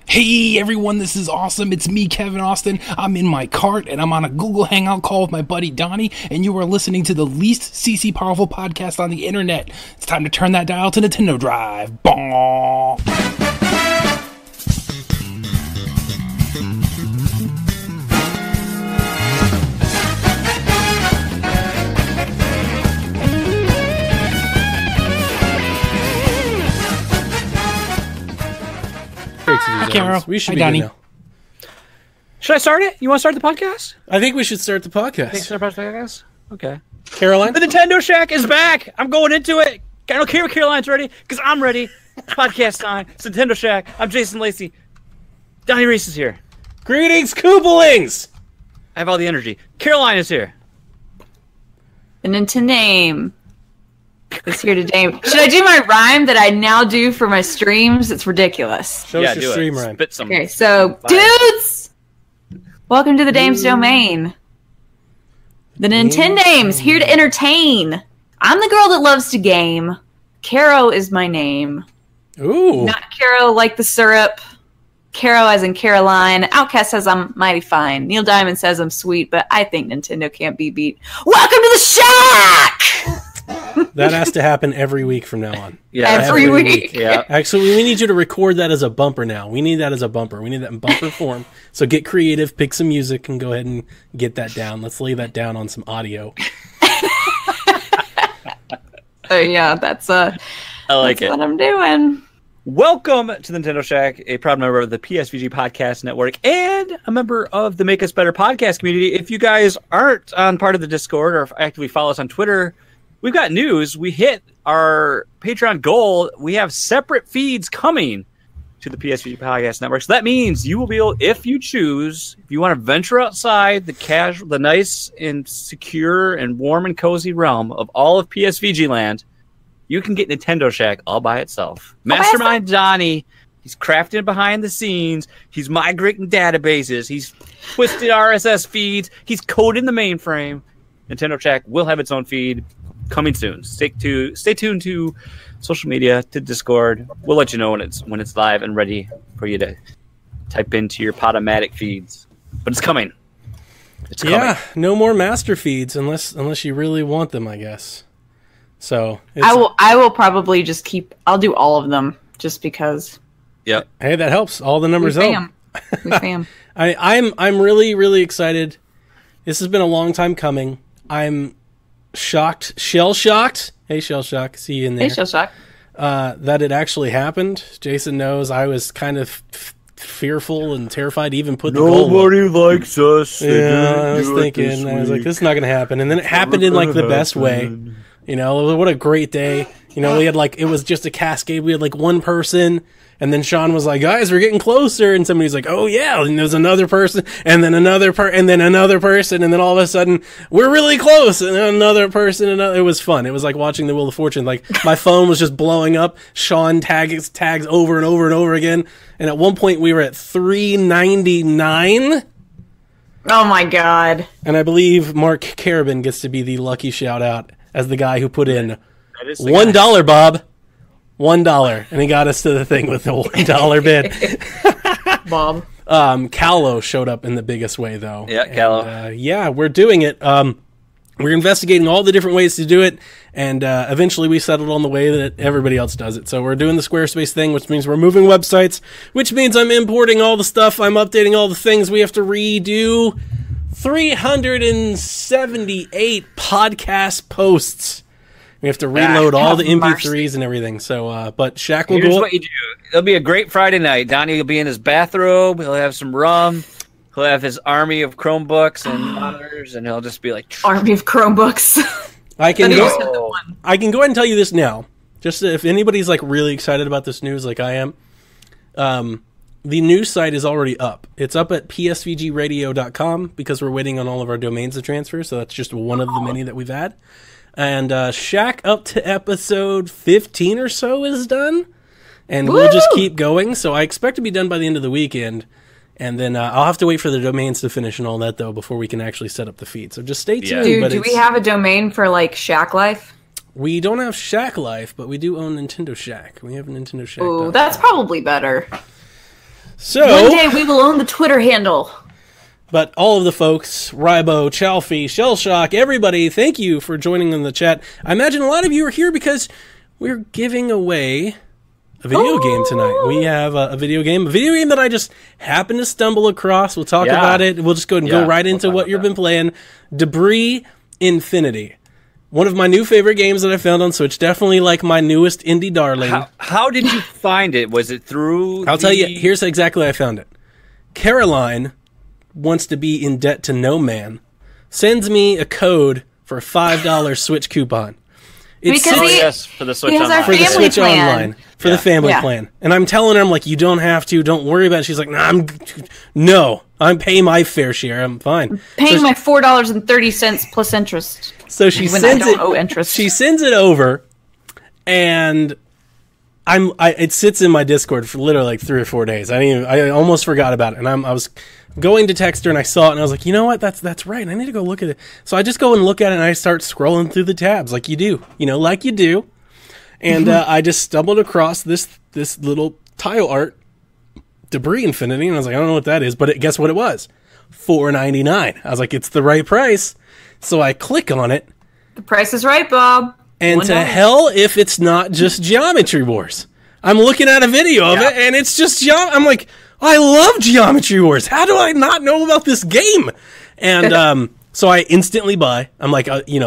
Hey everyone, this is awesome. It's me, Kevin Austin. I'm in my cart and I'm on a Google Hangout call with my buddy Donnie, and you are listening to the least CC powerful podcast on the internet. It's time to turn that dial to Nintendo Drive. Bong! Hi, Caro. We should be good now. Should I start it? You want to start the podcast? I think we should start the podcast. Start the podcast? Okay. Caroline? The Nintendo Shack is back! I'm going into it! I don't care if Caroline's ready, because I'm ready. Podcast time. It's Nintendo Shack. I'm Jason Lacey. Donnie Reece is here. Greetings, Koopalings! I have all the energy. Caroline is here. The Nintendo is here today. Should I do my rhyme that I now do for my streams? It's ridiculous. Show us your stream rhyme. Spit some Okay, so, dudes! Welcome to the Dame's Domain. The Nintendame's here to entertain. I'm the girl that loves to game. Caro is my name. Ooh. Not Caro like the syrup. Caro as in Caroline. Outcast says I'm mighty fine. Neil Diamond says I'm sweet, but I think Nintendo can't be beat. Welcome to the Shack! That has to happen every week from now on. Yeah, every week. Yeah. Actually, we need you to record that as a bumper now. We need that as a bumper. We need that in bumper form. So get creative, pick some music, and go ahead and get that down. Let's lay that down on some audio. Oh yeah, that's I like it. what I'm doing. Welcome to the Nintendo Shack, a proud member of the PSVG Podcast Network and a member of the Make Us Better podcast community. If you guys aren't on part of the Discord or actively follow us on Twitter, we've got news. We hit our Patreon goal. We have separate feeds coming to the PSVG Podcast Network. So that means you will be able, if you choose, if you want to venture outside the nice and secure and warm and cozy realm of all of PSVG land, you can get Nintendo Shack all by itself. Mastermind Donnie, he's crafting behind the scenes. He's migrating databases. He's twisted RSS feeds. He's coding the mainframe. Nintendo Shack will have its own feed coming soon. Stay tuned to social media, to Discord. We'll let you know when it's live and ready for you to type into your Podomatic feeds. But it's coming. It's coming. Yeah, no more master feeds unless you really want them, I guess. So I will probably just I'll do all of them just because. Yep. Hey, that helps. All the numbers help. We fam. I'm really, really excited. This has been a long time coming. I'm shocked, shell shocked. Hey, shell shock, see you in there. Hey, shell shock. That it actually happened. Jason knows I was kind of fearful and terrified to even put the goal. Nobody likes us. Yeah, I was thinking. I was like, this is not going to happen. And then it happened in like the best way. You know, what a great day. You know, we had like, it was just a cascade. We had like one person, and then Sean was like, guys, we're getting closer. And somebody's like, oh yeah. And there's another person, and then another and then another person. And then all of a sudden, we're really close. And then another person, it was fun. It was like watching the Wheel of Fortune. Like my phone was just blowing up. Sean tags over and over and over again. And at one point we were at 399. Oh my God. And I believe Mark Carabin gets to be the lucky shout out as the guy who put in $1, Bob. $1. And he got us to the thing with the $1 bid. Bob. Callow showed up in the biggest way, though. Yeah, Callow. Yeah, we're doing it. We're investigating all the different ways to do it, and eventually we settled on the way that everybody else does it. So we're doing the Squarespace thing, which means we're moving websites, which means I'm importing all the stuff, I'm updating all the things. We have to redo 378 podcast posts. We have to reload all the MP3s and everything. So, but Shaq will Here's go. What you do. It'll be a great Friday night. Donnie will be in his bathrobe. He'll have some rum. He'll have his army of Chromebooks and monitors, and he'll just be like, army of Chromebooks. I can go ahead and tell you this now. Just if anybody's like really excited about this news, like I am, the news site is already up. It's up at psvgradio.com because we're waiting on all of our domains to transfer. So that's just one of the many that we've had. And Shaq up to episode 15 or so is done. And we'll just keep going. So I expect to be done by the end of the weekend. And then I'll have to wait for the domains to finish and all that, though, before we can actually set up the feed. So just stay tuned. Dude, do we have a domain for, like, Shack Life? We don't have Shack Life, but we do own Nintendo Shack. We have a Nintendo Shack. Ooh, that's probably better. So one day we will own the Twitter handle. But all of the folks, Rybo, Chalfie, Shellshock, everybody, thank you for joining in the chat. I imagine a lot of you are here because we're giving away a video game tonight. We have a video game that I just happened to stumble across. We'll talk about it. We'll just go and go right into what you've been playing. Debris Infinity. One of my new favorite games that I found on Switch. Definitely like my newest indie darling. How did you find it? Was it through... I'll tell you, here's exactly how I found it. Caroline wants to be in debt to no man, sends me a code for a $5 Switch coupon. Yes, for the Switch Online. For the Switch plan. Online. For the family plan. And I'm telling her, I'm like, you don't have to. Don't worry about it. She's like, I'm paying my fair share. I'm fine. Paying my $4.30 plus interest. So she sends it. She sends it over, and it sits in my Discord for literally like 3 or 4 days. I almost forgot about it, and I was going to text her, and I saw it, and I was like, you know what? That's right. I need to go look at it. So I just go and look at it, and I start scrolling through the tabs like you do, like you do. And I just stumbled across this little tile art, Debris Infinity, and I was like, I don't know what that is, but guess what it was? $4.99. I was like, it's the right price. So I click on it. The price is right, Bob. And to hell if it's not just Geometry Wars. I'm looking at a video of it, and it's just I'm like, I love Geometry Wars. How do I not know about this game? And so I instantly buy. I'm like,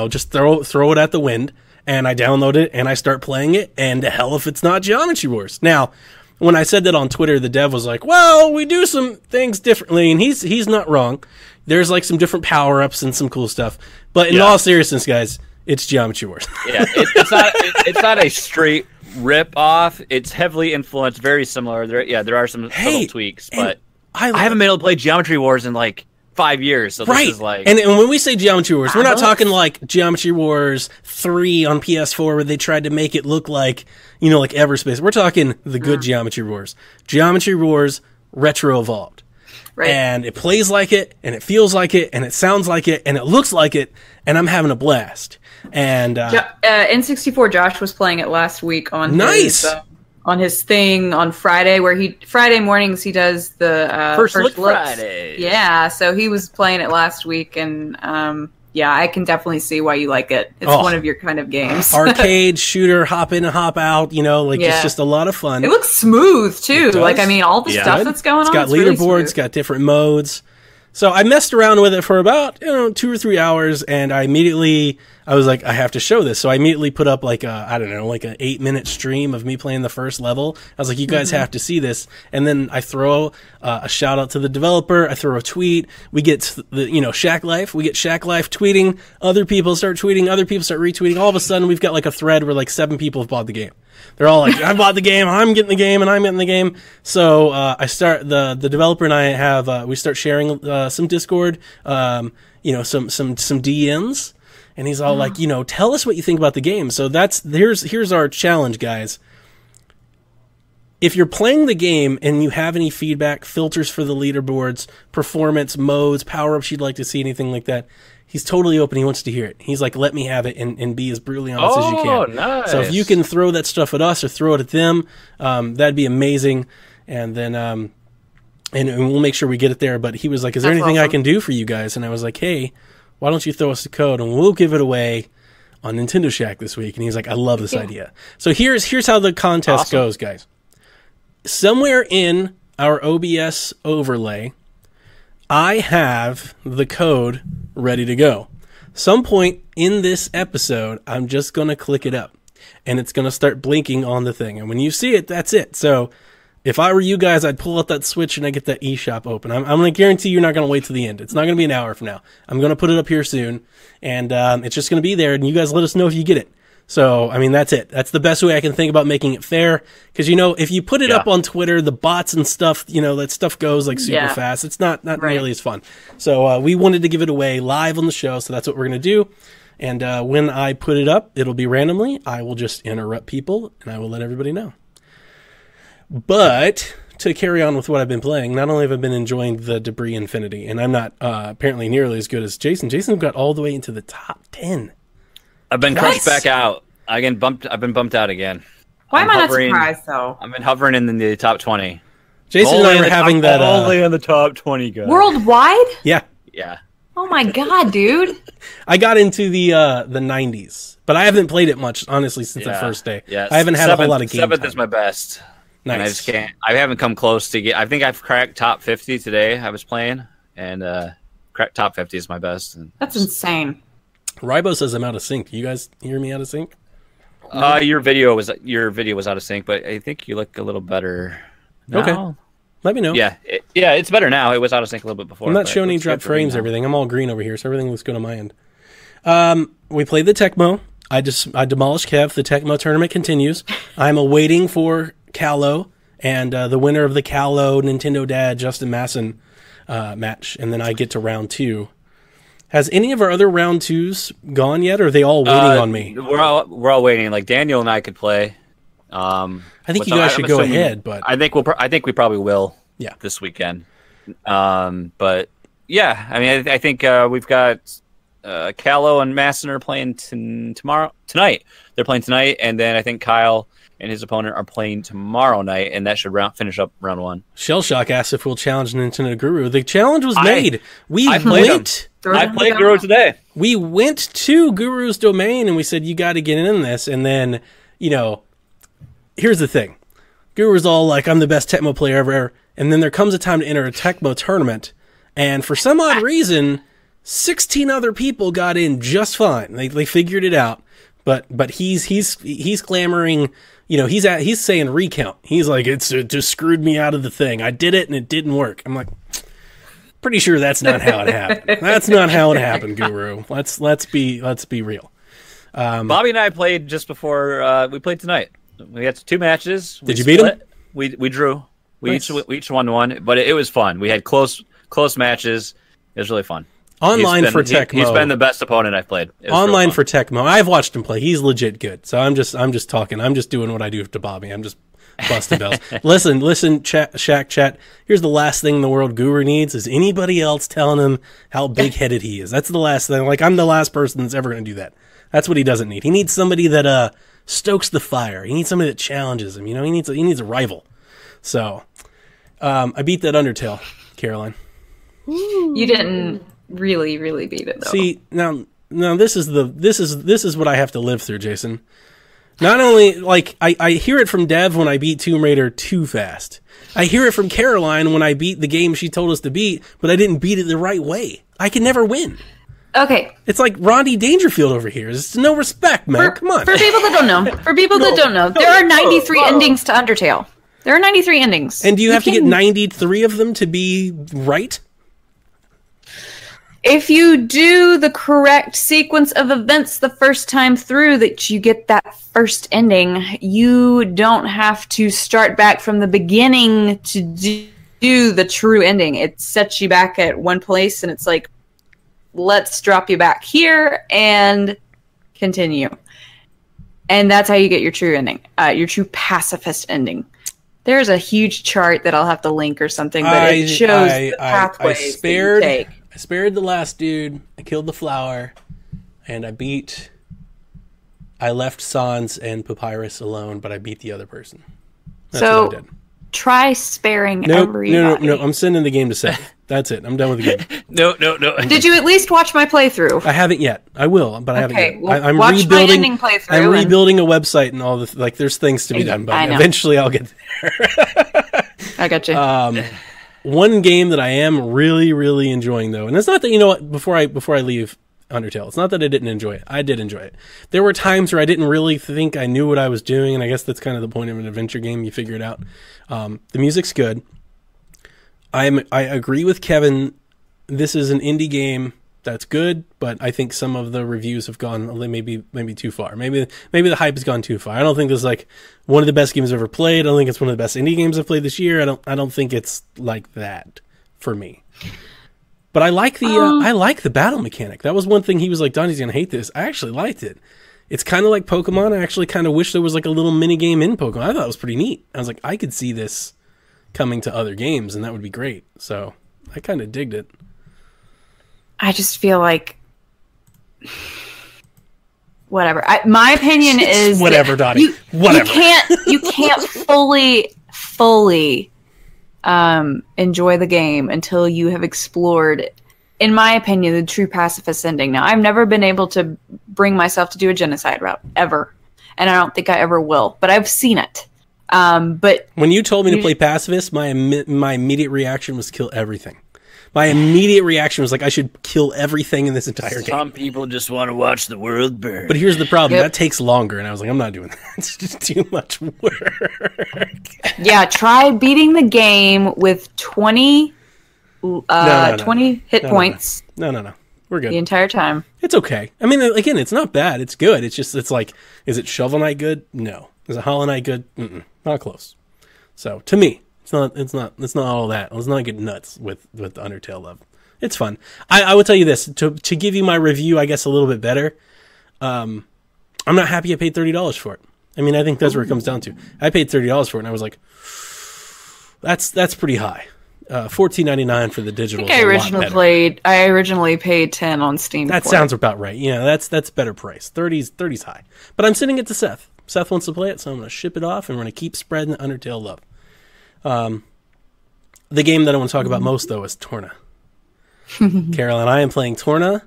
just throw it at the wind. And I download it, and I start playing it. And to hell if it's not Geometry Wars. Now, when I said that on Twitter, the dev was like, well, we do some things differently. And he's not wrong. There's like some different power-ups and some cool stuff. But in all seriousness, guys, it's Geometry Wars. It's not a straight rip-off. It's heavily influenced, very similar. There are some subtle tweaks. But I haven't been able to play Geometry Wars in like 5 years. So this is like... And when we say Geometry Wars, we're not talking like Geometry Wars 3 on PS4 where they tried to make it look like, like Everspace. We're talking the good Geometry Wars. Geometry Wars Retro Evolved. Right. And it plays like it, and it feels like it, and it sounds like it, and it looks like it, and I'm having a blast. And N64 Josh was playing it last week on his thing on Friday, where Friday mornings he does the first look Friday. Yeah, so he was playing it last week, and I can definitely see why you like it. It's one of your kind of games. Arcade shooter, hop in and hop out. It's just a lot of fun. It looks smooth too. All the stuff that's going on. It's got leaderboards, it's got different modes. So I messed around with it for about 2 or 3 hours, and I was like, I have to show this. So I immediately put up like an 8-minute stream of me playing the first level. I was like, you guys have to see this. And then I throw a shout out to the developer. I throw a tweet. We get Shack Life. We get Shack Life tweeting. Other people start tweeting. Other people start retweeting. All of a sudden, we've got like a thread where like 7 people have bought the game. They're all like, I bought the game, I'm getting the game, and I'm getting the game. So I start the developer and I have we start sharing some Discord, some DMs, and he's all like, tell us what you think about the game. So here's our challenge, guys. If you're playing the game and you have any feedback, filters for the leaderboards, performance, modes, power-ups you'd like to see, anything like that, he's totally open. He wants to hear it. He's like, let me have it and be as brutally honest as you can. Oh, nice. So if you can throw that stuff at us or throw it at them, that'd be amazing. And then and we'll make sure we get it there. But he was like, is there anything I can do for you guys? And I was like, hey, why don't you throw us a code and we'll give it away on Nintendo Shack this week. And he's like, I love this idea. So here's how the contest goes, guys. Somewhere in our OBS overlay, I have the code ready to go. Some point in this episode, I'm just going to click it up, and it's going to start blinking on the thing. And when you see it, that's it. So if I were you guys, I'd pull out that Switch and I get that eShop open. I'm going to guarantee you're not going to wait till the end. It's not going to be an hour from now. I'm going to put it up here soon, and it's just going to be there, and you guys let us know if you get it. So, that's it. That's the best way I can think about making it fair. Because, if you put it up on Twitter, the bots and stuff, that stuff goes like super fast. It's not nearly as fun. So, we wanted to give it away live on the show. So that's what we're going to do. And when I put it up, it'll be randomly. I will just interrupt people and I will let everybody know. But to carry on with what I've been playing, not only have I been enjoying the Debris Infinity, and I'm not apparently nearly as good as Jason. Jason got all the way into the top 10. I've been crushed back out. I've been bumped out again. Why am I not surprised, though? I've been hovering in the top 20. Jason and I were having that. Only in the top 20 guys. Worldwide? Yeah. Yeah. Oh my god, dude! I got into the 90s, but I haven't played it much, honestly, since the first day. Yeah, I haven't had a whole lot of game 7th time. is my best. Nice. And I just can't. I haven't come close to get. I think I've cracked top 50 today. I was playing, and cracked top 50 is my best. And That's insane. Ribo says I'm out of sync. You guys hear me out of sync? Your video was out of sync, but I think you look a little better now. Okay. Let me know. Yeah, it's better now. It was out of sync a little bit before. I'm not showing any drop frames, everything. I'm all green over here, so everything looks good on my end. We played the Tecmo. I demolished Kev. The Tecmo tournament continues. I'm awaiting for Callow and the winner of the Callow Nintendo Dad Justin Masson match, and then I get to round 2. Has any of our other round 2s gone yet, or are they all waiting on me? We're all waiting. Like Daniel and I could play. I think you guys should go ahead, but I think we probably will. Yeah, this weekend. But yeah, I mean, I think we've got Callow and Masson are playing tonight. They're playing tonight, and then I think Kyle and his opponent are playing tomorrow night, and that should finish up round 1. Shellshock asked if we'll challenge Nintendo Guru. The challenge was made. I played Guru today. We went to Guru's domain and we said, you got to get in this. And then, here's the thing. Guru's all like, I'm the best Tecmo player ever. And then there comes a time to enter a Tecmo tournament. And for some odd reason, 16 other people got in just fine. They figured it out. But he's clamoring, he's saying recount. He's like, it just screwed me out of the thing. I did it and it didn't work. I'm like, pretty sure that's not how it happened. That's not how it happened, Guru. Let's be real. Bobby and I played just before we played tonight. We had 2 matches. Did you beat him? We drew. We Nice. each won 1, but it was fun. We had close matches. It was really fun. Online for Tecmo. He's been the best opponent I've played. Online for Tecmo. I've watched him play. He's legit good. So I'm just talking. I'm just doing what I do to Bobby. I'm just busting bells. Listen, Shaq chat. Here's the last thing in the world Guru needs is anybody else telling him how big-headed he is. That's the last thing. Like, I'm the last person that's ever going to do that. That's what he doesn't need. He needs somebody that stokes the fire. He needs somebody that challenges him. He needs a rival. So, I beat that Undertale, Caroline. You didn't really beat it though. See, now this is what I have to live through, Jason. Not only, like, I hear it from Dev when I beat Tomb Raider too fast. I hear it from Caroline when I beat the game she told us to beat, but I didn't beat it the right way. I can never win. Okay. It's like Rodney Dangerfield over here. It's no respect, man. Come on. For people that don't know, there are 93 endings to Undertale. There are 93 endings. And do you have to get 93 of them to be right? If you do the correct sequence of events the first time through that you get that first ending, you don't have to start back from the beginning to do the true ending. It sets you back at one place and it's like, let's drop you back here and continue. And that's how you get your true ending, your true pacifist ending. There's a huge chart that I'll have to link or something, but it shows the pathways that you take. I spared the last dude, I killed the flower, and I left Sans and Papyrus alone, but I beat the other person. That's what I did. Try sparing everybody. No, I'm sending the game to save. That's it. I'm done with the game. No. Did you at least watch my playthrough? I haven't yet. I will, but I haven't yet. Well, I'm watch rebuilding, my ending playthrough. I'm rebuilding a website and all the, like, there's things to be done, but eventually I'll get there. I got you. One game that I am really, really enjoying, though, and it's not that, you know what, before I leave Undertale, it's not that I didn't enjoy it. I did enjoy it. There were times where I didn't really think I knew what I was doing, and I guess that's kind of the point of an adventure game. You figure it out. The music's good. I agree with Kevin. This is an indie game that's good, but I think some of the reviews have gone maybe too far. Maybe the hype has gone too far. I don't think this is like one of the best games I've ever played. I don't think it's one of the best indie games I've played this year. I don't think it's like that for me. But I like the battle mechanic. That was one thing he was like, Donnie's gonna hate this. I actually liked it. It's kind of like Pokemon. I actually kind of wish there was like a little mini game in Pokemon. I thought it was pretty neat. I was like, I could see this coming to other games, and that would be great. So I kind of digged it. I just feel like whatever. My opinion is whatever, Donnie. Whatever. You can't enjoy the game until you have explored, in my opinion, the true pacifist ending. Now, I've never been able to bring myself to do a genocide route, ever. And I don't think I ever will. But I've seen it. But when you told me to play pacifist, my immediate reaction was kill everything. My immediate reaction was like, I should kill everything in this entire game. Some people just want to watch the world burn. But here's the problem. That takes longer. And I was like, I'm not doing that. It's just too much work. Yeah, try beating the game with 20 hit points. No. We're good. The entire time. It's okay. I mean, again, it's not bad. It's good. It's like, is it Shovel Knight good? No. Is it Hollow Knight good? Not close. So, to me, it's not all that. Let's not get nuts with the Undertale love. It's fun. I would tell you this, to give you my review, I guess, a little bit better, I'm not happy I paid $30 for it. I mean, I think that's where it comes down to. I paid $30 for it, and I was like, that's pretty high. $14.99 for the digital. I originally paid $10 on Steam. That sounds about right. Yeah, that's better price. 30's high. But I'm sending it to Seth. Seth wants to play it, so I'm going to ship it off, and we're going to keep spreading the Undertale love. The game that I want to talk about most, though, is Torna. Carol and I am playing Torna,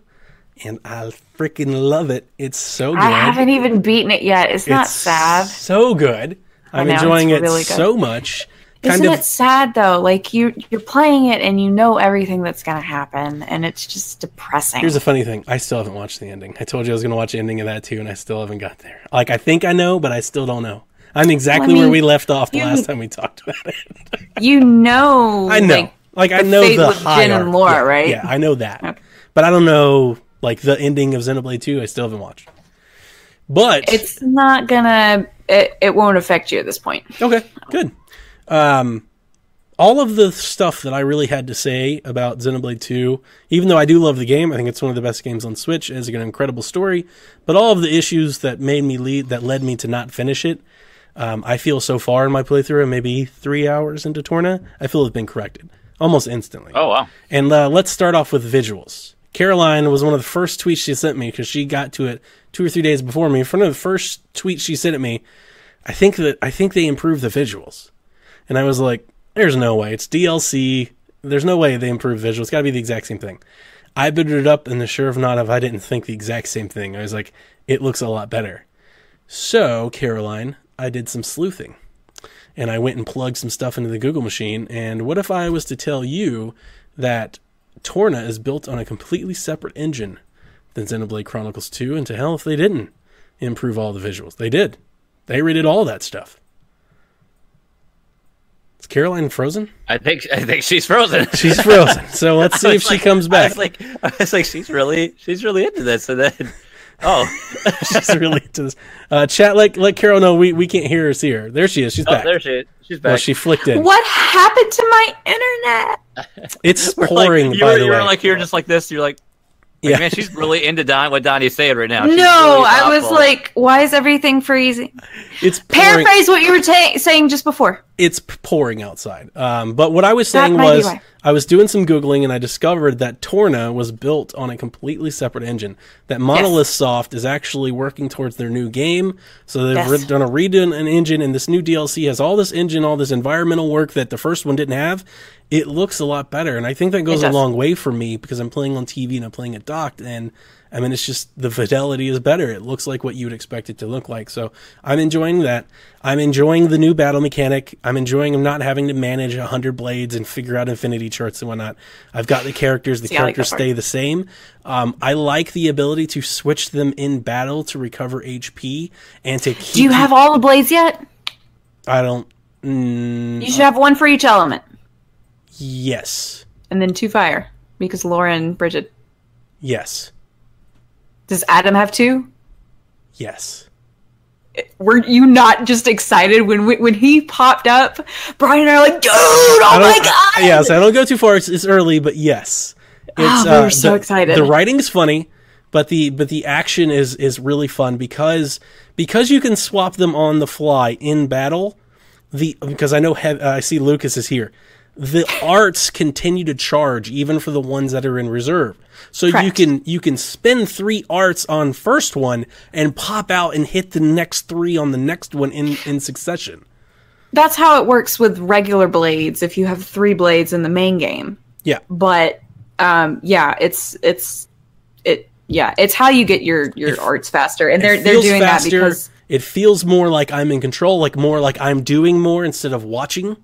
and I freaking love it. It's so good. I haven't even beaten it yet. It's not sad. So good. I'm enjoying it really so much. Isn't it sad, though? Like, you're playing it, and you know everything that's going to happen, and it's just depressing. Here's the funny thing. I still haven't watched the ending. I told you I was going to watch the ending of that, too, and I still haven't got there. Like, I think I know, but I still don't know. I'm exactly where we left off the last time we talked about it. You know. I know. Like I know the hierarchy. Jin and Laura, right? Yeah, I know that. Okay. But I don't know, like, the ending of Xenoblade 2. I still haven't watched. But it's not gonna... It won't affect you at this point. Okay, good. All of the stuff that I really had to say about Xenoblade 2, even though I do love the game, I think it's one of the best games on Switch, it has an incredible story, but all of the issues that led me to not finish it, I feel so far in my playthrough, maybe 3 hours into Torna, I feel have been corrected almost instantly. Oh, wow. And let's start off with visuals. Caroline was one of the first tweets she sent me because she got to it 2 or 3 days before me. One of the first tweets she sent at me, I think they improved the visuals. And I was like, there's no way. It's DLC. There's no way they improve visuals. It's got to be the exact same thing. I booted it up, and the sure of not if I didn't think the exact same thing. I was like, it looks a lot better. So, Caroline, I did some sleuthing. And I went and plugged some stuff into the Google machine. And what if I was to tell you that Torna is built on a completely separate engine than Xenoblade Chronicles 2? And to hell if they didn't improve all the visuals. They did. They redid all that stuff. Is Caroline frozen? I think she's frozen. She's frozen. So let's see if she comes back. I was like, she's really into this. And then, she's really into this. Chat, let Carol know we can't hear or see her. There she is. She's back. There she is. She's back. Well, she flicked in. What happened to my internet? It's pouring. By the way, you're like here, just like this. You're like. Yeah, man, she's really into what Donnie's saying right now. She's really I was like, why is everything freezing? It's paraphrase what you were saying just before. It's pouring outside. But what I was saying was, I was doing some Googling and I discovered that Torna was built on a completely separate engine. That Monolith Soft is actually working towards their new game. So they've done a redo an engine, and this new DLC has all this engine, all this environmental work that the first one didn't have. It looks a lot better, and I think that goes a long way for me because I'm playing on TV and I'm playing it docked, and I mean, it's just the fidelity is better. It looks like what you would expect it to look like, so I'm enjoying that. I'm enjoying the new battle mechanic. I'm enjoying not having to manage 100 blades and figure out infinity charts and whatnot. I've got the characters. The characters stay the same. I like the ability to switch them in battle to recover HP and to keep... Do you have all the blades yet? I don't... You should have one for each element. Yes. And then 2 fire, because Laura and Bridget. Yes. Does Adam have 2? Yes. Were you not just excited when he popped up? Brian and I are like, dude, oh my god! Yes, I don't go too far. It's early, but yes. We're so excited. The writing's funny, but the action is really fun because you can swap them on the fly in battle. Because I know I see Lucas is here. The arts continue to charge even for the ones that are in reserve. So Correct. you can spend 3 arts on first one and pop out and hit the next 3 on the next one in succession. that's how it works with regular blades. If you have 3 blades in the main game, Yeah. but it's how you get your arts faster, and they're doing faster, that because it feels more like I'm in control, like more like I'm doing more instead of watching.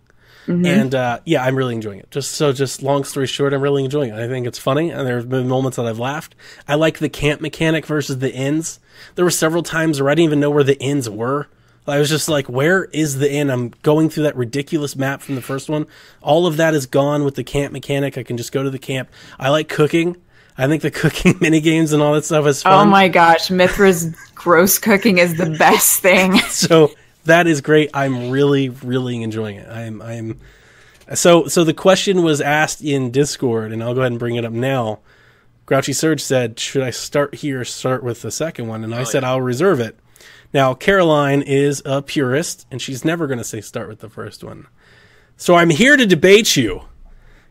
And I'm really enjoying it. Just long story short, I'm really enjoying it. I think it's funny, and there's been moments that I've laughed. I like the camp mechanic versus the inns. There were several times where I didn't even know where the inns were. I was just like, where is the inn? I'm going through that ridiculous map from the first one. All of that is gone with the camp mechanic. I can just go to the camp. I like cooking. I think the cooking minigames and all that stuff is fun. Oh my gosh, Mithra's gross cooking is the best thing. So that is great. I'm really, really enjoying it. So the question was asked in Discord, and I'll go ahead and bring it up now. Grouchy Surge said, should I start here or start with the second one? And I said, I'll reserve it. Now, Caroline is a purist, and she's never going to say start with the first one. So I'm here to debate you,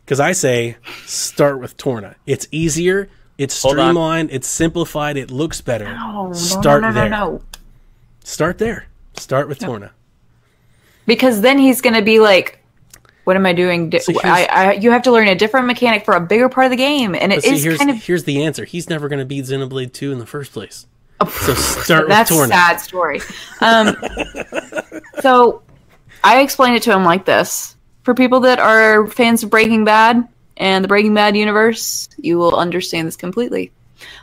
because I say start with Torna. It's easier, it's streamlined, it's simplified, it looks better. Start there. Start there. Start with Torna. Because then he's going to be like, what am I doing? You have to learn a different mechanic for a bigger part of the game. And here's the answer. He's never going to beat Xenoblade 2 in the first place. So start with Torna. That's a sad story. So I explained it to him like this. For people that are fans of Breaking Bad and the Breaking Bad universe, you will understand this completely.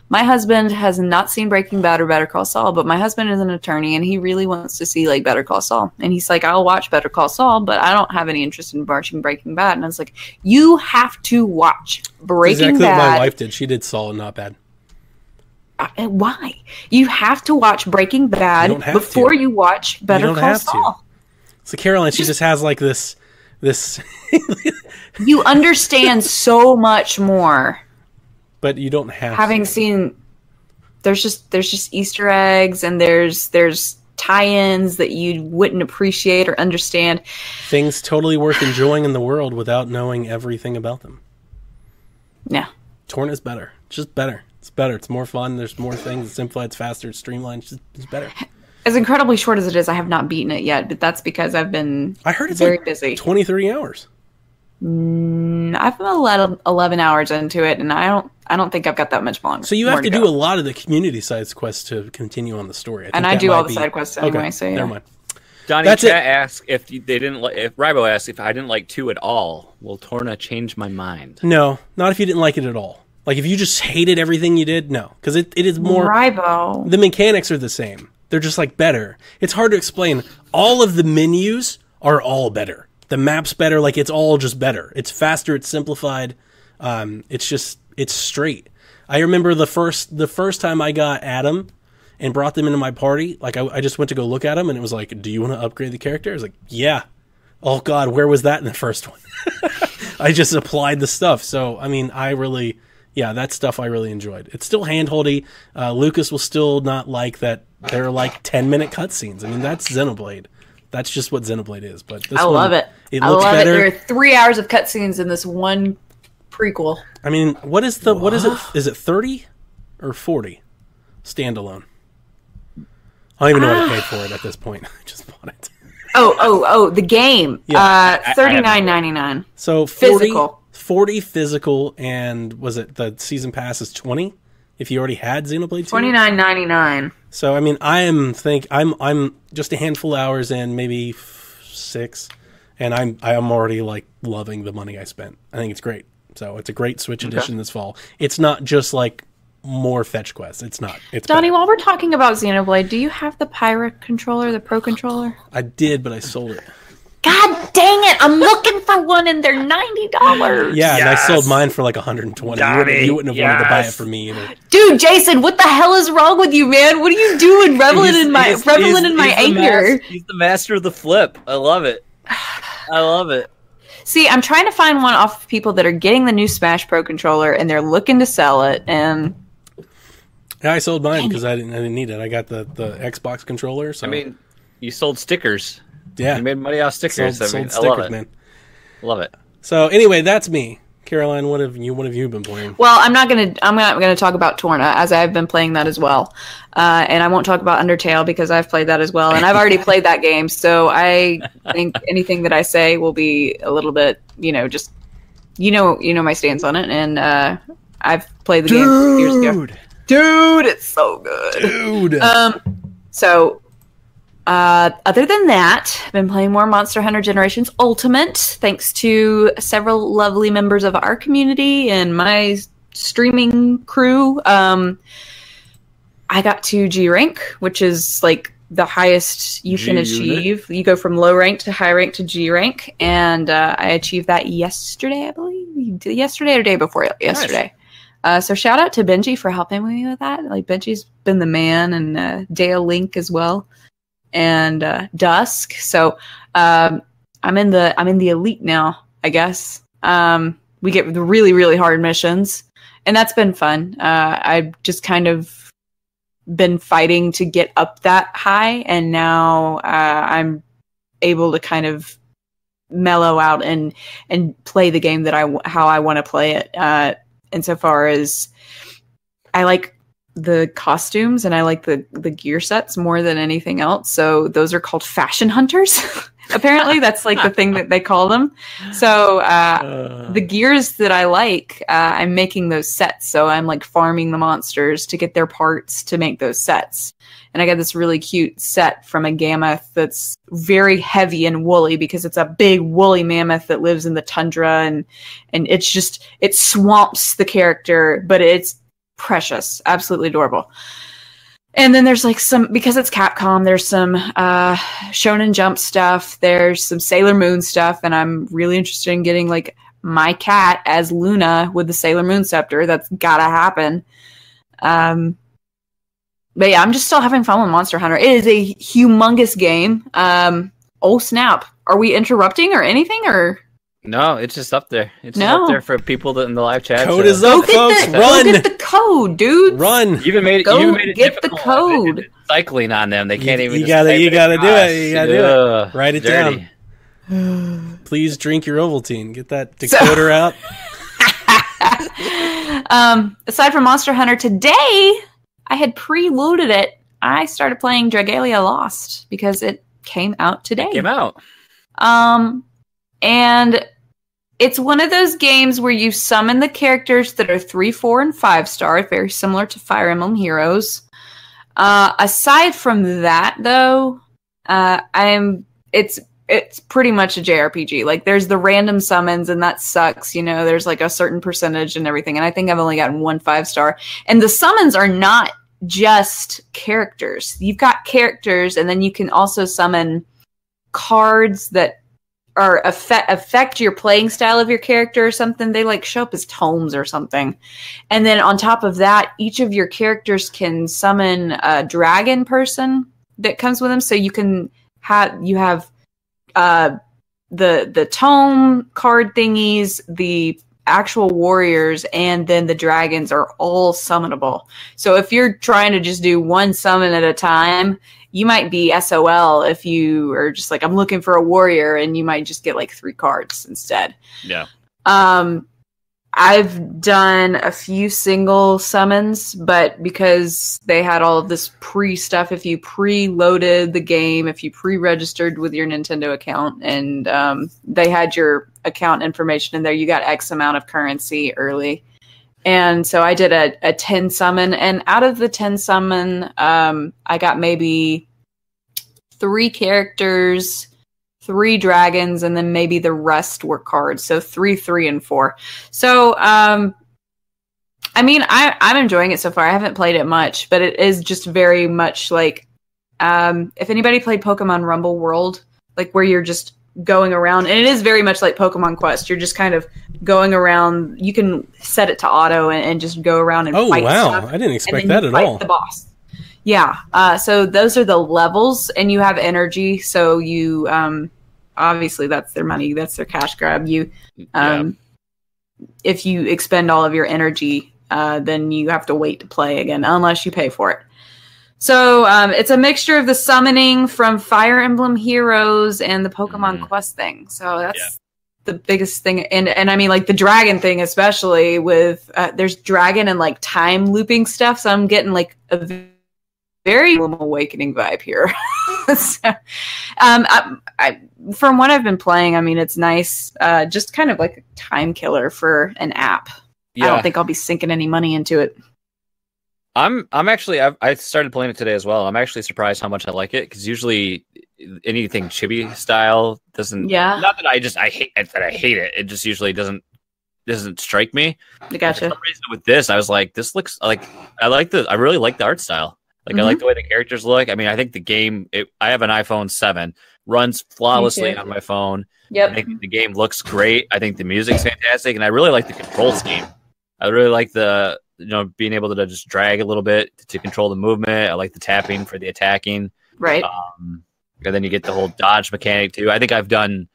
My husband has not seen Breaking Bad or Better Call Saul, but my husband is an attorney, and he really wants to see like Better Call Saul. And he's like, I'll watch Better Call Saul, but I don't have any interest in watching Breaking Bad. And I was like, you have to watch Breaking Bad. Exactly what my wife did. She did Saul and not bad. Why? You have to watch Breaking Bad before you watch Better Call Saul. So Caroline, she just has like this. You understand so much more. But you don't have having seen. There's just Easter eggs, and there's tie-ins that you wouldn't appreciate or understand. Things totally worth enjoying in the world without knowing everything about them. Yeah. Torna's better. Just better. It's better. It's more fun. There's more things. It's simplified. It's faster. It's streamlined. It's better. As incredibly short as it is, I have not beaten it yet, but that's because I've been very busy. 20, 30 hours. I've been 11 hours into it, and I don't think I've got that much longer. So you have to do a lot of the community side quests to continue on the story. I do all the side quests anyway. Okay, so yeah. Never mind. Donnie chat asks if Rybo asks if I didn't like 2 at all. Will Torna change my mind? No, not if you didn't like it at all. Like if you just hated everything you did, no, because it is more. Rybo. The mechanics are the same. They're just like better. It's hard to explain. All of the menus are all better. The map's better. Like it's all just better. It's faster. It's simplified. It's straight. I remember the first time I got Adam and brought them into my party. Like I just went to go look at them, and it was like, "Do you want to upgrade the character?" I was like, "Yeah." Oh God, where was that in the first one? I just applied the stuff. So I mean, that stuff I really enjoyed. It's still handholdy. Lucas will still not like that. They're like 10-minute cutscenes. I mean, that's Xenoblade. That's just what Xenoblade is. But this I love it. It looks better. There are 3 hours of cutscenes in this one prequel. I mean, what is it? Is it 30 or 40 standalone? I don't even know what I paid for it at this point. I just bought it. Oh, the game. Yeah. $39.99. So 40 physical, and was it the season pass is 20? If you already had Xenoblade 2? $29.99. So I mean, I'm just a handful of hours in, maybe 6, and I'm already like loving the money I spent. I think it's great. So it's a great Switch edition this fall. It's not just like more fetch quests. It's not. It's Donnie, better. while we're talking about Xenoblade, do you have the Pirate controller, the Pro controller? I did, but I sold it. God dang it! I'm looking for one, and they're $90. Yeah, and I sold mine for like $120. You wouldn't have wanted to buy it for me either. Dude, Jason, what the hell is wrong with you, man? What are you doing, reveling in my anger? He's the master of the flip. I love it. See, I'm trying to find one off of people that are getting the new Smash Pro controller, and they're looking to sell it. And yeah, I sold mine because I didn't need it. I got the Xbox controller. So. I mean, you sold stickers. Yeah. You made money off stickers. Sold stickers, man. Love it. So anyway, that's me. Caroline, what have you been playing? Well, I'm not gonna talk about Torna, as I've been playing that as well, and I won't talk about Undertale because I've played that as well, and I've already played that game. So I think anything that I say will be a little bit, just my stance on it, and I've played the game years ago. Dude, it's so good. Dude. Other than that, I've been playing more Monster Hunter Generations Ultimate, thanks to several lovely members of our community and my streaming crew. I got to G rank, which is like the highest you can achieve. You go from low rank to high rank to G rank, and I achieved that yesterday, I believe. Yesterday or day before yesterday. Nice. So shout out to Benji for helping me with that. Like, Benji's been the man, and Dale Link as well. And Dusk. So I'm in the elite now, I guess. We get the really, really hard missions, and that's been fun. I've just kind of been fighting to get up that high, and now I'm able to kind of mellow out and play the game that how I want to play it. Insofar as I like the costumes and I like the gear sets more than anything else. So those are called fashion hunters. Apparently that's like the thing that they call them. So the gears that I like, I'm making those sets. So I'm like farming the monsters to get their parts to make those sets. And I got this really cute set from a Gammoth that's very heavy and woolly because it's a big woolly mammoth that lives in the tundra, and it swamps the character, but it's precious, absolutely adorable. And then there's like because it's Capcom, there's some Shonen Jump stuff, there's some Sailor Moon stuff, and I'm really interested in getting like my cat as Luna with the Sailor Moon scepter. That's gotta happen. But yeah, I'm just still having fun with Monster Hunter. It is a humongous game. Oh snap, are we interrupting or anything, or? No, it's just up there. It's just up there for people in the live chat. Code is up, folks. Run! Go get the code, dude. Run! You even made it get the code. Cycling on them, they can't even. You gotta do it. You gotta do it. Write it down. Please drink your Ovaltine. Get that decoder out. Aside from Monster Hunter, today I had preloaded it. I started playing Dragalia Lost because it came out today. It came out. And it's one of those games where you summon the characters that are 3, 4, and 5 star, very similar to Fire Emblem Heroes. Aside from that, though, it's pretty much a JRPG. Like, there's the random summons, and that sucks. There's like a certain percentage and everything. And I think I've only gotten 1 5-star. And the summons are not just characters. You've got characters, and then you can also summon cards that or affect your playing style of your character or something. They like show up as tomes or something. And then on top of that, each of your characters can summon a dragon person that comes with them. So you have the tome card thingies, the actual warriors, and then the dragons are all summonable. So if you're trying to just do one summon at a time, you might be SOL if you are just like, I'm looking for a warrior, and you might just get like 3 cards instead. Yeah. I've done a few single summons, but because they had all of this pre-stuff, if you pre-loaded the game, if you pre-registered with your Nintendo account, and they had your account information in there, you got X amount of currency early. And so I did a 10 summon, and out of the 10 summon, I got maybe 3 characters, 3 dragons, and then maybe the rest were cards. So 3, 3, and 4. So, I mean, I'm enjoying it so far. I haven't played it much, but it is just very much like, if anybody played Pokemon Rumble World, like where you're just going around, and it is very much like Pokemon Quest. You're just kind of going around. You can set it to auto and just go around and fight stuff. I didn't expect that at all. The boss. Yeah. So those are the levels, and you have energy. So you, obviously that's their money. That's their cash grab. If you expend all of your energy, then you have to wait to play again, unless you pay for it. So it's a mixture of the summoning from Fire Emblem Heroes and the Pokemon Quest thing. So the biggest thing, and I mean like the dragon thing, especially with there's dragon and like time looping stuff. So I'm getting like a very Awakening vibe here. So, from what I've been playing, I mean it's nice. Just kind of like a time killer for an app. Yeah. I don't think I'll be sinking any money into it. I'm actually I started playing it today as well. I'm actually surprised how much I like it because usually anything chibi style doesn't. Yeah. Not that I hate it. It just usually doesn't strike me. I gotcha. For some reason with this, I was like, this looks like I really like the art style. Like I like the way the characters look. I mean, I think the game. I have an iPhone 7, runs flawlessly on my phone. Yep. I think the game looks great. I think the music's fantastic, and I really like the control scheme. I really like the being able to just drag a little bit to control the movement. I like the tapping for the attacking. Right. And then you get the whole dodge mechanic too. I think I've done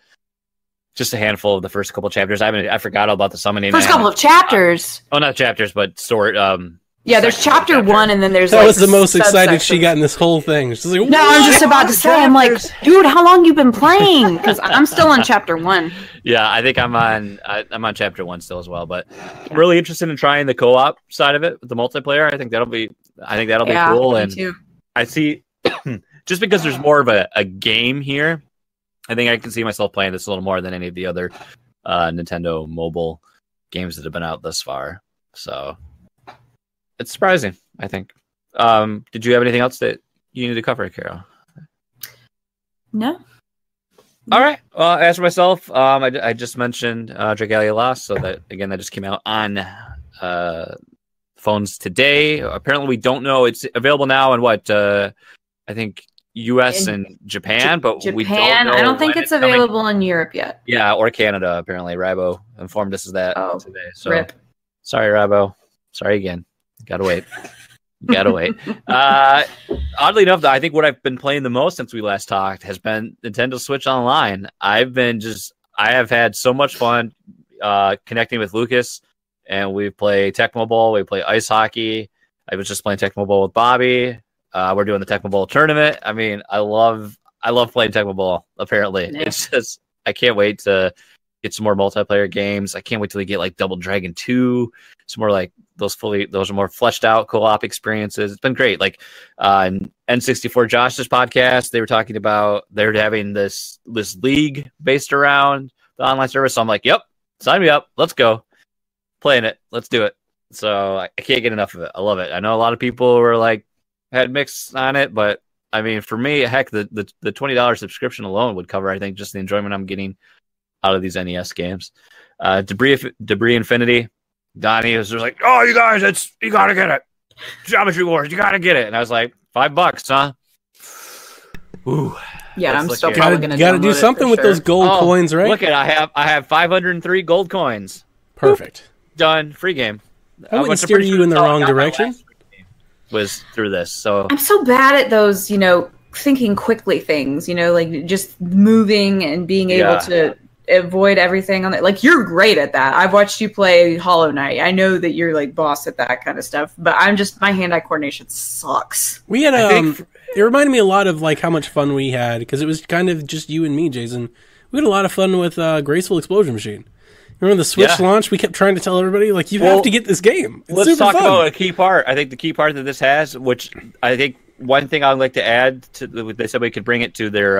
just a handful of the first couple chapters. I forgot all about the summoning. First couple of chapters. Not chapters, but story. Yeah, there's chapter 1, and then there's that was the most excited she got in this whole thing. She's like, no, I'm just about to say, I'm like, dude, how long you been playing? Because I'm still on chapter 1. Yeah, I think I'm on chapter 1 still as well. But I'm really interested in trying the co-op side of it with the multiplayer. I think that'll be cool. And too. I see, just because there's more of a game here, I think I can see myself playing this a little more than any of the other Nintendo mobile games that have been out thus far. So. It's surprising, I think. Did you have anything else that you need to cover, Caro? No. All right. Well, as for myself, I just mentioned Dragalia Lost, so that just came out on phones today. Apparently, we don't know. It's available now in what I think U.S. and Japan, but we don't know. I don't think it's available in Europe yet. Yeah, or Canada. Apparently, Rabo informed us of that today. So, rip. Sorry, Rabo. Sorry again. Gotta wait. Oddly enough, I think what I've been playing the most since we last talked has been Nintendo Switch Online. I have had so much fun connecting with Lucas, and we play Tecmo Bowl, we play ice hockey. I was just playing Tecmo Bowl with Bobby. We're doing the Tecmo Bowl tournament. I mean, I love playing Tecmo Bowl. Apparently, It's just I can't wait to get some more multiplayer games. I can't wait till we get like Double Dragon 2. Some more like those are more fleshed out co-op experiences. It's been great. Like N64 Josh's podcast, they were talking about they're having this league based around the online service. So I'm like, yep, sign me up. Let's go. Playing it. Let's do it. So I can't get enough of it. I love it. I know a lot of people were like had mixed on it, but I mean, for me, heck, the $20 subscription alone would cover, I think, just the enjoyment I'm getting out of these NES games. Debris Infinity. Donnie was just like, "Oh, you guys, you gotta get it. Geometry Wars, you gotta get it." And I was like, $5, huh? Ooh. Yeah, I'm still probably gonna. Gotta do something with those gold coins, right? Look at I have 503 gold coins. Perfect. Boop. Done. Free game. I wouldn't steer you in the wrong direction. Was through this, so I'm so bad at those, thinking quickly things. Like just moving and being able to avoid everything on it. Like you're great at that. I've watched you play Hollow Knight. I know that you're like boss at that kind of stuff, but my hand-eye coordination sucks. We had it reminded me a lot of like how much fun we had because it was kind of just you and me, Jason. We had a lot of fun with Graceful Explosion Machine. Remember the Switch launch? We kept trying to tell everybody like you have to get this game. It's let's talk fun. about a key part. I think the key part that this has, which I think one thing I'd like to add to, they said we could bring it to their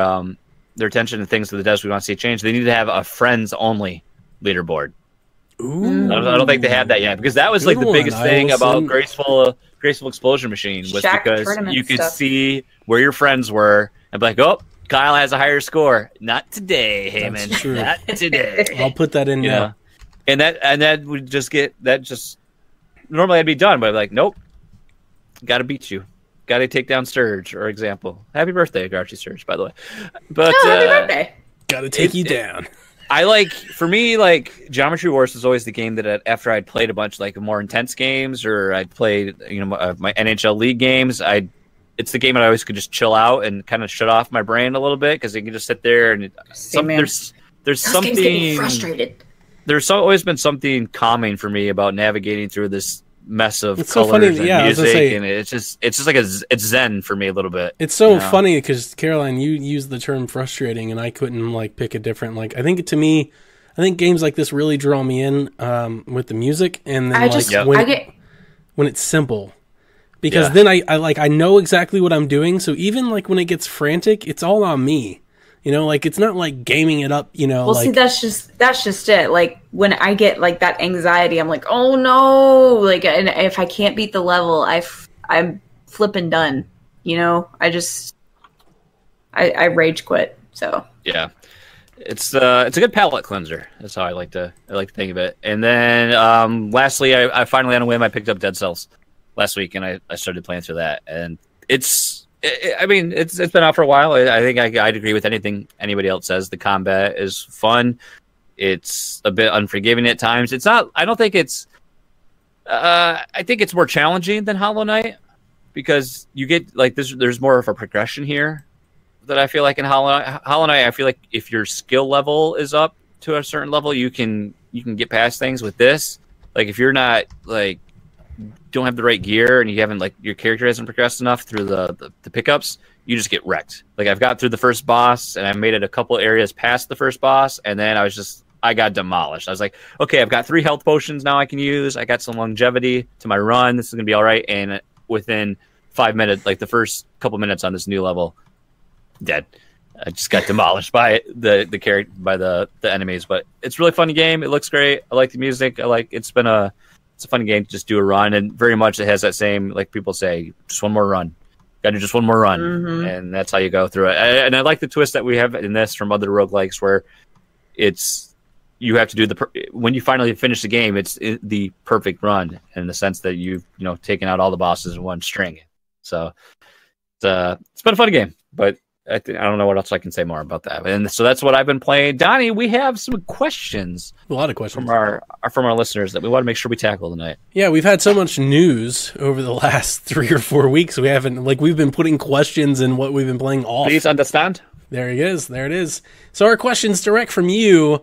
attention and things to the devs we want to see change. They need to have a friends only leaderboard. Ooh. I don't think they have that yet because that was like the biggest thing about Graceful Explosion Machine was because you could see where your friends were and be like, oh, Kyle has a higher score. Not today, Haiman. Not today. I'll put that in now. And that would just get normally I'd be done, but I'm like, nope. Gotta beat you. Got to take down Sturge, for example. Happy birthday, Garchi Sturge, by the way. But happy birthday! Got to take you down. For me, Geometry Wars was always the game that after I'd played a bunch like more intense games, or I'd played my NHL League games. It's the game that I always could just chill out and kind of shut off my brain a little bit because you can just sit there and there's something. Games get me frustrated. There's always been something calming for me about navigating through this mess of it's colors so funny. and music, and it's just like it's zen for me a little bit. It's so funny because Caroline, you used the term frustrating, and I couldn't pick a different. I think to me, I think games like this really draw me in with the music, and then when it's simple. Because then I know exactly what I'm doing, so even like when it gets frantic, it's all on me. You know, like it's not like gaming it up, you know. Well, see, that's just it. Like when I get like that anxiety, I'm like, oh no! Like, and if I can't beat the level, I'm flipping done. You know, I rage quit. So yeah, it's a good palate cleanser. That's how I like to think of it. And then lastly, I finally on a whim I picked up Dead Cells last week, and I started playing through that, and it's been out for a while. I think I'd agree with anything anybody else says. The combat is fun. It's a bit unforgiving at times. It's not. I don't think it's. I think it's more challenging than Hollow Knight because you get like this. There's more of a progression here that I feel like in Hollow Knight. I feel like if your skill level is up to a certain level, you can get past things. With this, like if you're not like don't have the right gear and you haven't like your character hasn't progressed enough through the pickups, you just get wrecked. Like I've got through the first boss and I made it a couple areas past the first boss, and then I got demolished. I was like, okay, I've got 3 health potions now I can use. I got some longevity to my run. This is gonna be all right. And within 5 minutes, like the first couple minutes on this new level, dead. I just got demolished by the character, by the enemies. But it's a really fun game. It looks great. I like the music. It's a fun game to just do a run, and very much it has that same, like people say, just one more run. Got to do just one more run, and that's how you go through it. And I like the twist that we have in this from other roguelikes, where you have to do when you finally finish the game, it's the perfect run in the sense that you've taken out all the bosses in one string. So it's been a fun game, but I don't know what else I can say more about that. And so that's what I've been playing. Donnie, we have some questions. A lot of questions from our listeners that we want to make sure we tackle tonight. Yeah, we've had so much news over the last 3 or 4 weeks. We've been putting questions in what we've been playing off. Please understand. There it is. So our question's direct from you.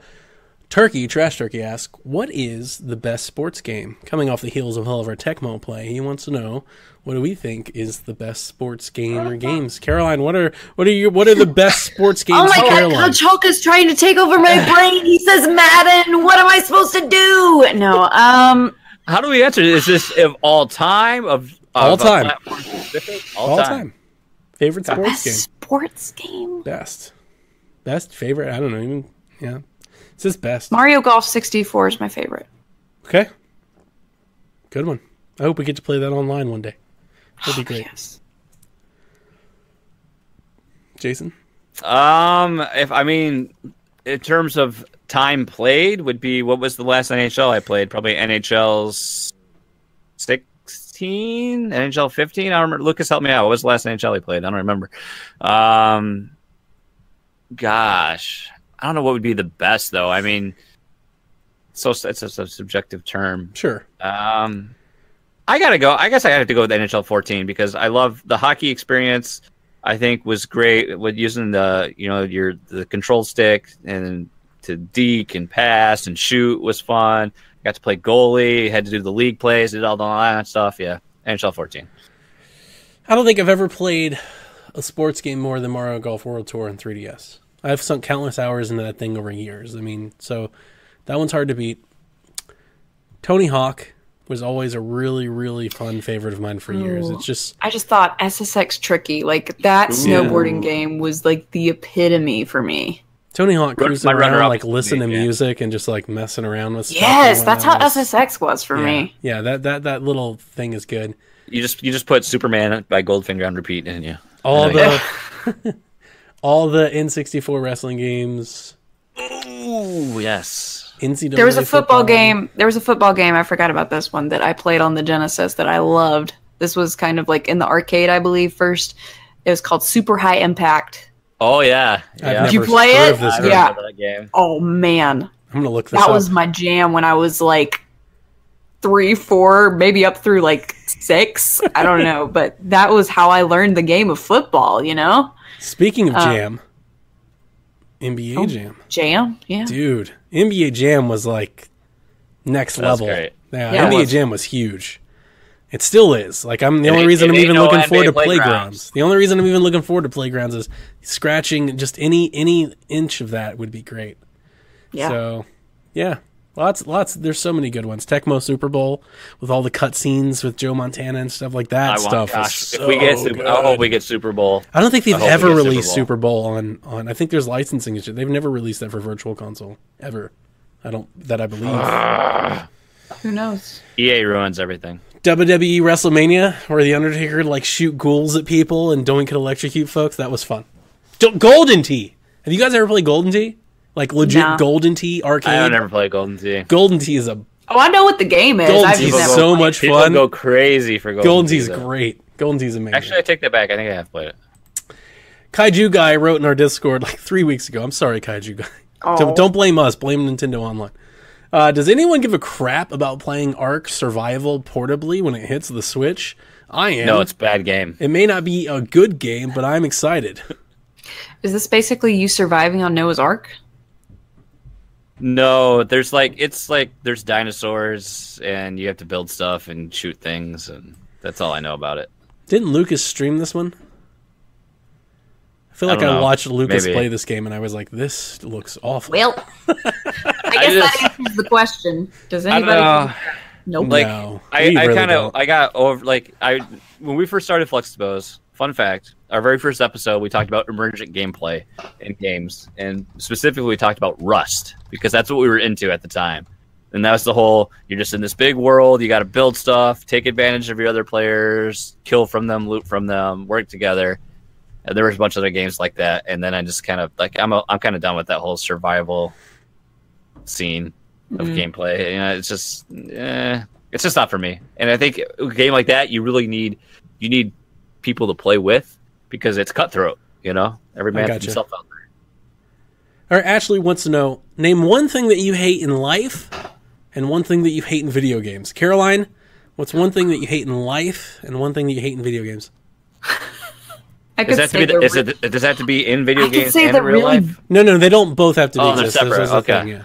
Trash Turkey asks, what is the best sports game? Coming off the heels of all of our Tecmo play, he wants to know, what do we think is the best sports game or games? Caroline, what are the best sports games? Oh my God, Chalk is trying to take over my brain. He says Madden. What am I supposed to do? No. How do we answer this? Is this of all time? All time. All time. Favorite sports best game? Sports game? Best favorite? I don't know. Even yeah. It says best. Mario Golf 64 is my favorite. Okay. Good one. I hope we get to play that online one day. That'd be great. Yes. Jason? In terms of time played, would be, what was the last NHL I played? Probably NHL 16, NHL 15. I don't remember. Lucas, help me out. What was the last NHL I played? I don't remember. Gosh, I don't know what would be the best though. I mean, so it's a subjective term. Sure. I gotta go. I guess I have to go with NHL 14 because I love the hockey experience. I think was great with using the control stick and to deke and pass and shoot was fun. Got to play goalie, had to do the league plays, did all that stuff. Yeah, NHL 14. I don't think I've ever played a sports game more than Mario Golf World Tour and 3DS. I've sunk countless hours into that thing over years. I mean, so that one's hard to beat. Tony Hawk was always a really, really fun favorite of mine for years. It's just... I just thought SSX Tricky, like that snowboarding game was like the epitome for me. Tony Hawk cruising around, like listening to music and just like messing around with stuff. Yes, that's how SSX was for me. Yeah, that little thing is good. You just put Superman by Goldfinger on repeat, didn't you? All the N64 wrestling games. Ooh, yes. NCAA there was a football game. There was a football game. I forgot about this one that I played on the Genesis that I loved. This was kind of like in the arcade, I believe. First, it was called Super High Impact. Oh yeah. Did you play it? Yeah. That game. Oh man, I'm gonna look this up. That was my jam when I was like 3, 4, maybe up through like 6. I don't know, but that was how I learned the game of football. You know. Speaking of jam. NBA Jam. Jam? Yeah. Dude, NBA Jam was like next level. Great. Yeah, NBA Jam was huge. It still is. Like the only reason I'm even looking forward to Playgrounds. The only reason I'm even looking forward to Playgrounds is scratching just any inch of that would be great. Yeah. So, Yeah. Lots. There's so many good ones. Tecmo Super Bowl with all the cutscenes with Joe Montana and stuff like that. If we get I hope we get Super Bowl. I don't think they've ever released Super Bowl on. I think there's licensing and shit. They've never released that for Virtual Console ever. I believe. Who knows? EA ruins everything. WWE WrestleMania, where the Undertaker like shoot ghouls at people and Doink could electrocute folks. That was fun. Golden Tee. Have you guys ever played Golden Tee? Like legit Golden Tee arcade? I never played Golden Tee. Golden Tee is Oh, I know what the game is. Golden Tee is so much fun. People go crazy for Golden Tee. Golden Tee is great. Golden Tee is amazing. Actually, I take that back. I think I have played it. Kaiju Guy wrote in our Discord like 3 weeks ago. I'm sorry, Kaiju Guy. Oh. Don't blame us. Blame Nintendo Online. Does anyone give a crap about playing Ark Survival portably when it hits the Switch? I am. No, it's a bad game. It may not be a good game, but I'm excited. Is this basically you surviving on Noah's Ark? No, there's there's dinosaurs and you have to build stuff and shoot things, and that's all I know about it. Didn't Lucas stream this one? I feel like I watched Lucas play this game and I was like, this looks awful. Well, I guess that answers the question. Does anybody? Nope. Like, no, I got over when we first started Flex Expose. Fun fact: our very first episode, we talked about emergent gameplay in games, and specifically, we talked about Rust because that's what we were into at the time. And that was the whole: you're just in this big world, you got to build stuff, take advantage of your other players, kill from them, loot from them, work together. And there was a bunch of other games like that, and then I just kind of I'm kind of done with that whole survival scene of gameplay. You know, it's just not for me. And I think a game like that, you really need people to play with because it's cutthroat. You know, every man for himself out there. All right, Ashley wants to know: name one thing that you hate in life, and one thing that you hate in video games. Caroline, what's one thing that you hate in life, and one thing that you hate in video games? Does that have to be in video games and in real life? No, they don't both have to be. Oh, they're separate. Okay.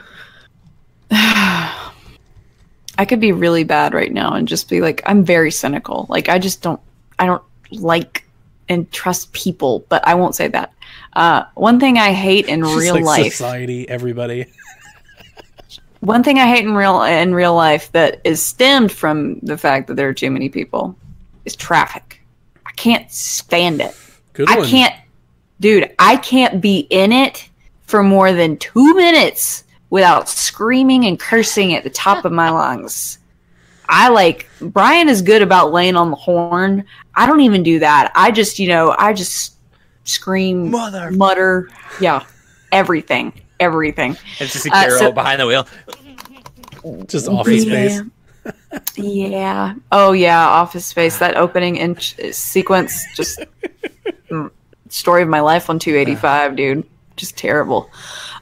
I could be really bad right now and just be like, I'm very cynical. Like, I don't like and trust people, but I won't say that. One thing I hate in real life. Society, everybody. One thing I hate in real life that is stemmed from the fact that there are too many people is traffic. I can't stand it. Good one. I can't be in it for more than 2 minutes without screaming and cursing at the top of my lungs. Brian is good about laying on the horn. I don't even do that. I just scream, mutter, everything. It's just a Caro behind the wheel. Just Office Space. Yeah. Oh, yeah, Office Space. That opening sequence, just story of my life on 285, dude. Just terrible.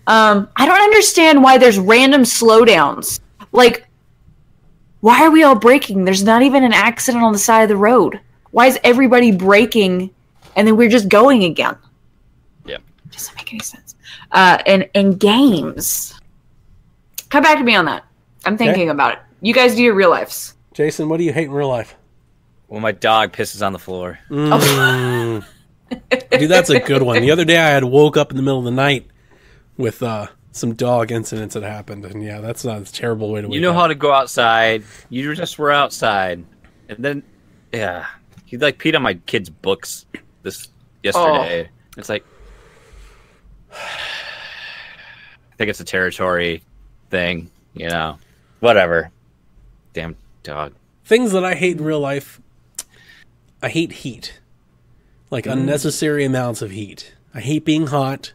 I don't understand why there's random slowdowns. Like, why are we all braking? There's not even an accident on the side of the road. Why is everybody braking and then we're just going again? Yeah. Doesn't make any sense. And games. Come back to me on that. I'm thinking about it. You guys do your real lives. Jason, what do you hate in real life? When my dog pisses on the floor. Dude, that's a good one. The other day I had woke up in the middle of the night with some dog incidents that happened. And yeah, that's not a terrible way to wake up. You know how to go outside. You just were outside. And then, he peed on my kid's books yesterday. Oh. It's like, I think it's a territory thing, you know. Whatever. Damn dog. Things that I hate in real life. I hate heat. Like unnecessary amounts of heat. I hate being hot.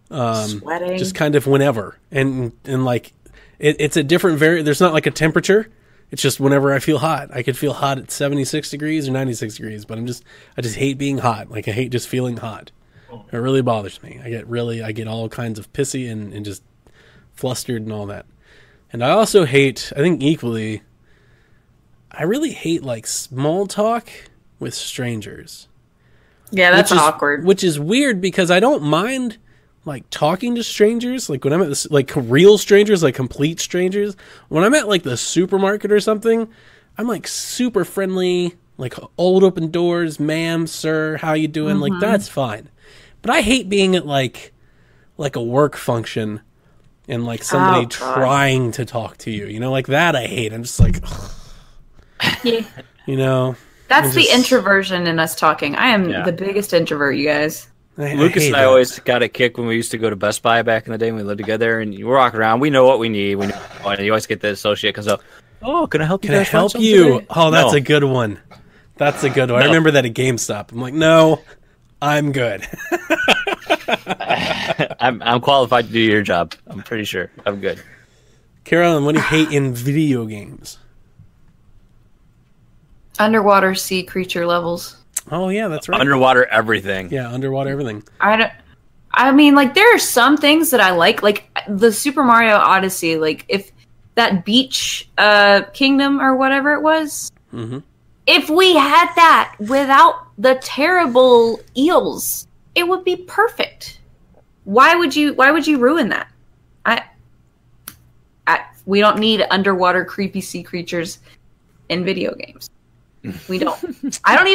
Sweating. Just kind of whenever. And like, it's a different there's not like a temperature. It's just whenever I feel hot. I could feel hot at 76 degrees or 96 degrees, but I just hate being hot. Like, I hate just feeling hot. It really bothers me. I get all kinds of pissy and just flustered and all that. And I also hate, I think equally, I really hate like small talk with strangers. Yeah, that's awkward. Which is weird because I don't mind like talking to strangers. Like when I'm at this, like real strangers, like complete strangers. When I'm at like the supermarket or something, I'm like super friendly, like old open doors, ma'am, sir, how you doing? Like that's fine. But I hate being at like a work function and like somebody trying to talk to you. You know, like that I hate. I'm just like, yeah. You know. That's the introversion in us talking. I am the biggest introvert, you guys. Lucas and I always got a kick when we used to go to Best Buy back in the day when we lived together, and you walk around. We know what we need. We know, and you always get the associate comes up. Oh, can I help you? Can I help you? Oh, that's a good one. That's a good one. No. I remember that at GameStop. I'm like, no, I'm good. I'm qualified to do your job. I'm pretty sure. I'm good. Carolyn, what do you hate in video games? Underwater sea creature levels. Oh yeah, that's right. Underwater everything. Yeah, underwater everything. I mean, like there are some things that I like the Super Mario Odyssey. Like if that beach kingdom or whatever it was, if we had that without the terrible eels, it would be perfect. Why would you ruin that? We don't need underwater creepy sea creatures in video games. We don't. I don't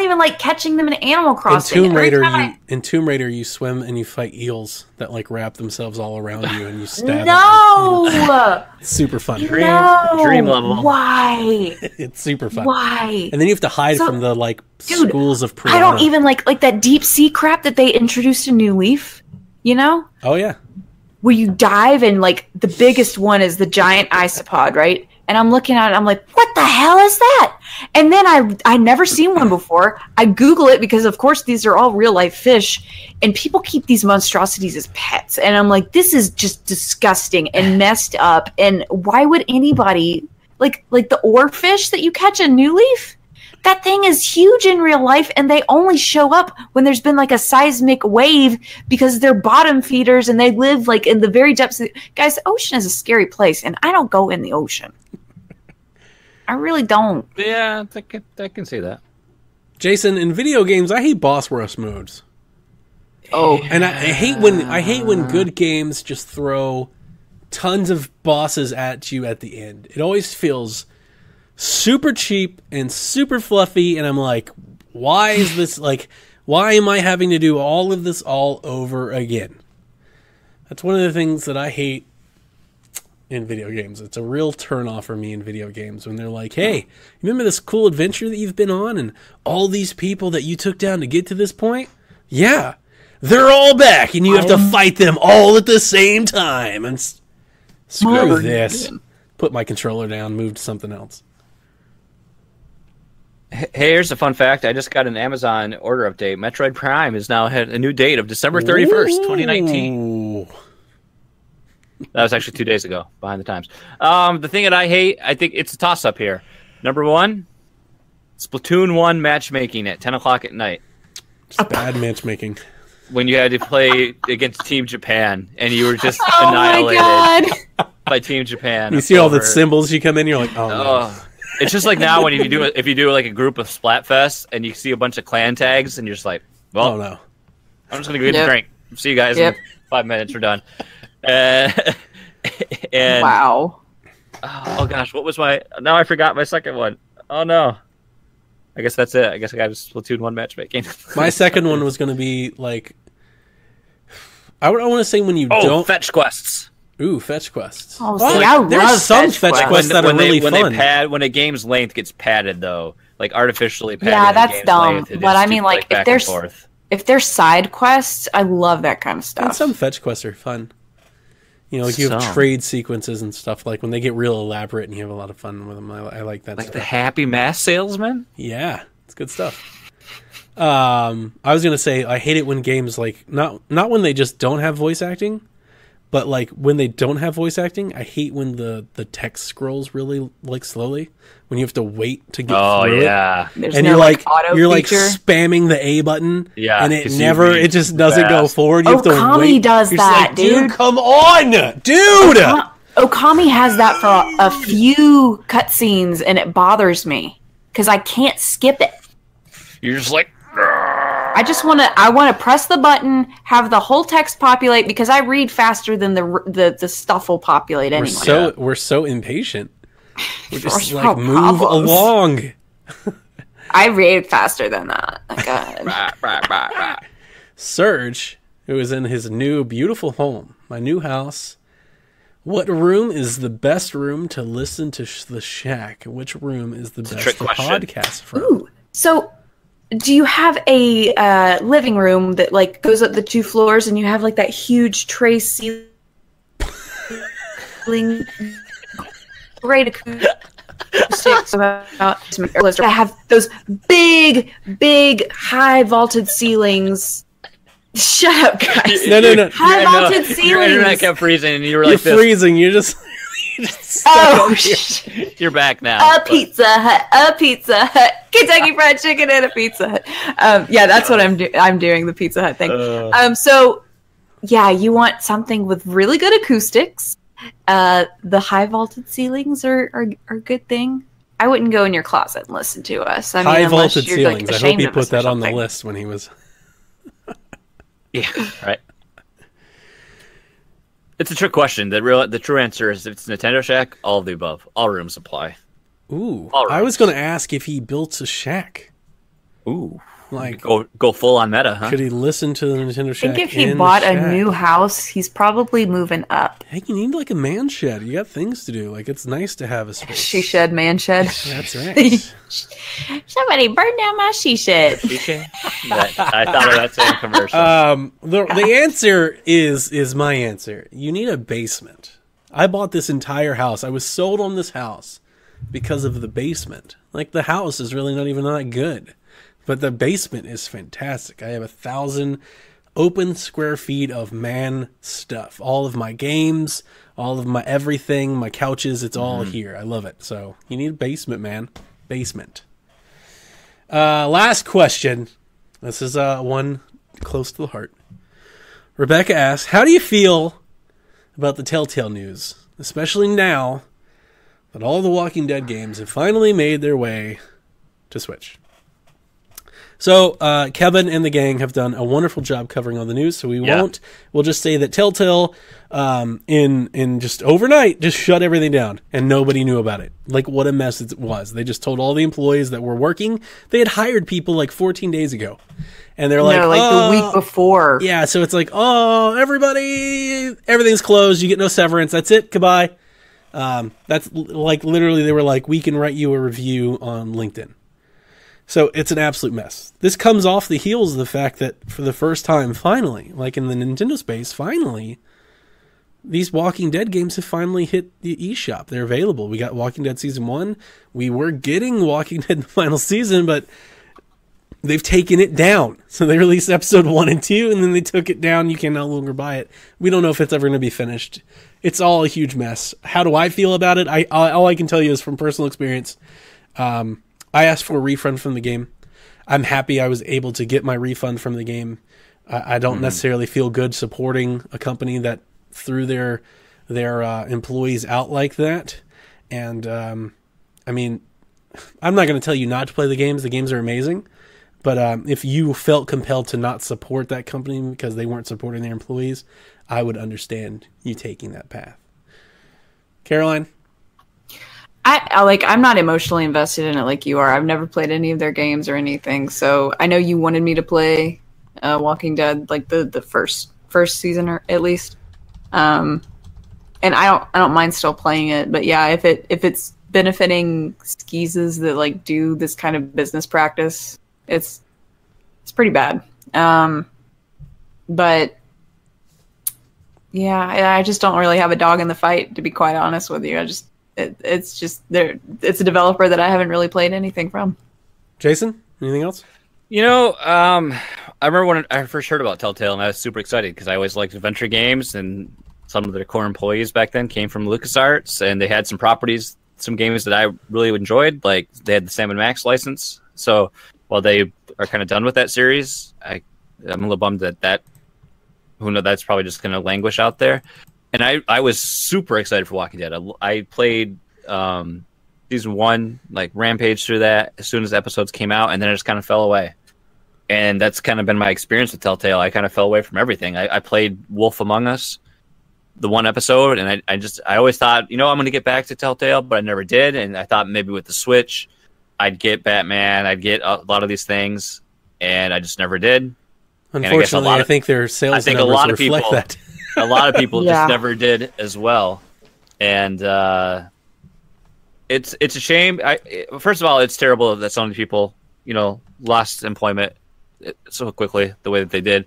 even like catching them in Animal Crossing. In Tomb Raider, you swim and you fight eels that like wrap themselves all around you and you stab. No, it's super fun. Dream level. Why? It's super fun. Why? And then you have to hide from the schools of piranha. I don't even like that deep sea crap that they introduced in New Leaf. You know? Oh yeah. Where you dive and like the biggest one is the giant isopod, right? And I'm looking at it, I'm like, what the hell is that? And then I never seen one before. I Google it because, of course, these are all real-life fish. And people keep these monstrosities as pets. And I'm like, this is just disgusting and messed up. And why would anybody... Like the oarfish that you catch in New Leaf? That thing is huge in real life, and they only show up when there's been like a seismic wave because they're bottom feeders and they live like in the very depths. Guys, the ocean is a scary place, and I don't go in the ocean. I really don't. Yeah, I can see that. Jason, in video games, I hate boss rush modes. Oh, and I hate when good games just throw tons of bosses at you at the end. It always feels super cheap and super fluffy, and I'm like, why is this why am I having to do all of this all over again? That's one of the things that I hate in video games. It's a real turnoff for me in video games when they're like, hey, remember this cool adventure that you've been on and all these people that you took down to get to this point? Yeah, they're all back and you have to fight them all at the same time. And screw this. Put my controller down, move to something else. Hey, here's a fun fact. I just got an Amazon order update. Metroid Prime has now had a new date of December 31st, 2019. That was actually 2 days ago, behind the times. The thing that I hate, I think it's a toss-up here. Number one, Splatoon 1 matchmaking at 10 o'clock at night. It's bad matchmaking. When you had to play against Team Japan, and you were just annihilated by Team Japan. You see all the symbols you come in, you're like, oh, no. It's just like now when if you do like a group of Splatfest, and you see a bunch of clan tags, and you're just like, well, oh, no. I'm just going to go get a drink. See you guys in 5 minutes, we're done. And wow. Oh gosh, what was my? Now I forgot my second one. Oh no. I guess that's it. I guess I got Splatoon 1 matchmaking. My second one was going to be like, I want to say when you don't fetch quests. Ooh, fetch quests. Oh, see, I there's some fetch quests that are really fun. When a game's length gets padded, though, like artificially padded. Yeah, that's dumb. Length, but I mean, like if there's side quests, I love that kind of stuff. And some fetch quests are fun. You know, like you have trade sequences and stuff, like when they get real elaborate and you have a lot of fun with them. I like that like stuff. The Happy Mask Salesman? Yeah, it's good stuff. I was going to say, I hate it when games, like, not when they just don't have voice acting, but, like, when they don't have voice acting, I hate when the text scrolls really, like, slowly. When you have to wait to get through it. There's and no, you're like feature. spamming the A button. Yeah. And it just doesn't go forward. You have to Okami wait. does that, like, dude. Come on, dude! Okami has that for a few cutscenes, and it bothers me. Because I can't skip it. You're just like... I want to press the button, have the whole text populate, because I read faster than the stuff will populate anyway. We're so impatient. We're just like, move along. I read faster than that. God. Serge, who is in his new beautiful home, my new house, What room is the best room to listen to the Shack? Which room is the best to podcast from? Ooh. So, do you have a living room that like goes up the 2 floors, and you have like that huge tray ceiling, great acoustics about some airlifts? I have those big, high vaulted ceilings. Shut up, guys. No. High vaulted ceilings. Your internet kept freezing, and you were like, You're freezing. You're just. You're back now. A Pizza Hut, Kentucky Fried Chicken, and a Pizza Hut. Yeah, that's what I'm doing. I'm doing the Pizza Hut thing. So, yeah, you want something with really good acoustics. The high vaulted ceilings are a good thing. I wouldn't go in your closet and listen to us. I mean, high vaulted ceilings. Like, I hope he put that on the list when he was. Yeah, right. It's a trick question. The true answer is if it's Nintendo Shack, all of the above. All rooms apply. Ooh. I was going to ask if he built a shack. Ooh. Like go full on meta, huh? Could he listen to the Nintendo Shack? I think if he bought a new house, he's probably moving up. Hey, you need like a man shed. You got things to do. Like it's nice to have a space. She shed, man shed. That's right. Somebody burned down my she shed. I thought of that same commercial. The answer is my answer. You need a basement. I bought this entire house. I was sold on this house because of the basement. Like the house is really not even that good. But the basement is fantastic. I have 1,000 open square feet of man stuff. All of my games, all of my everything, my couches, it's all here. I love it. So you need a basement, man. Basement. Last question. This is one close to the heart. Rebecca asks, how do you feel about the Telltale news? Especially now that all the Walking Dead games have finally made their way to Switch. So, Kevin and the gang have done a wonderful job covering all the news, so we'll just say that Telltale, in just overnight, just shut everything down, and nobody knew about it. Like, what a mess it was. They just told all the employees that were working, they had hired people like 14 days ago. And they're like, the week before. Yeah, so it's like, everybody, everything's closed, you get no severance, that's it, goodbye. That's like, literally, they were like, we can write you a review on LinkedIn. So it's an absolute mess. This comes off the heels of the fact that for the first time, finally, like in the Nintendo space, finally, these Walking Dead games have finally hit the eShop. They're available. We got Walking Dead Season 1. We were getting Walking Dead the final season, but they've taken it down. So they released episode 1 and 2, and then they took it down. You can no longer buy it. We don't know if it's ever going to be finished. It's all a huge mess. How do I feel about it? All I can tell you is from personal experience. I asked for a refund from the game. I'm happy I was able to get my refund from the game. I don't necessarily feel good supporting a company that threw their employees out like that. And, I mean, I'm not going to tell you not to play the games. The games are amazing. But if you felt compelled to not support that company because they weren't supporting their employees, I would understand you taking that path. Caroline? I'm not emotionally invested in it like you are. I've never played any of their games or anything. So I know you wanted me to play Walking Dead, like the first season or at least. And I don't mind still playing it. But yeah, if it's benefiting skeezes that like do this kind of business practice, it's pretty bad. But yeah, I just don't really have a dog in the fight, to be quite honest with you. It's a developer that I haven't really played anything from. Jason, anything else? I remember when I first heard about Telltale, and I was super excited because I always liked adventure games, and some of their core employees back then came from LucasArts, and they had some properties, some games that I really enjoyed. Like they had the Sam & Max license. So while they are kind of done with that series, I'm a little bummed that who knows, that's probably just going to languish out there. And I was super excited for Walking Dead. I played season 1, like rampage through that as soon as episodes came out, and then it just kind of fell away. And that's kind of been my experience with Telltale. I kind of fell away from everything. I played Wolf Among Us, the one episode, and I always thought, I'm going to get back to Telltale, but I never did. And I thought maybe with the Switch, I'd get Batman, I'd get a lot of these things, and I just never did. Unfortunately, I think their sales numbers reflect that. A lot of people just never did as well. and it's a shame. First of all, it's terrible that so many people, lost employment so quickly the way that they did.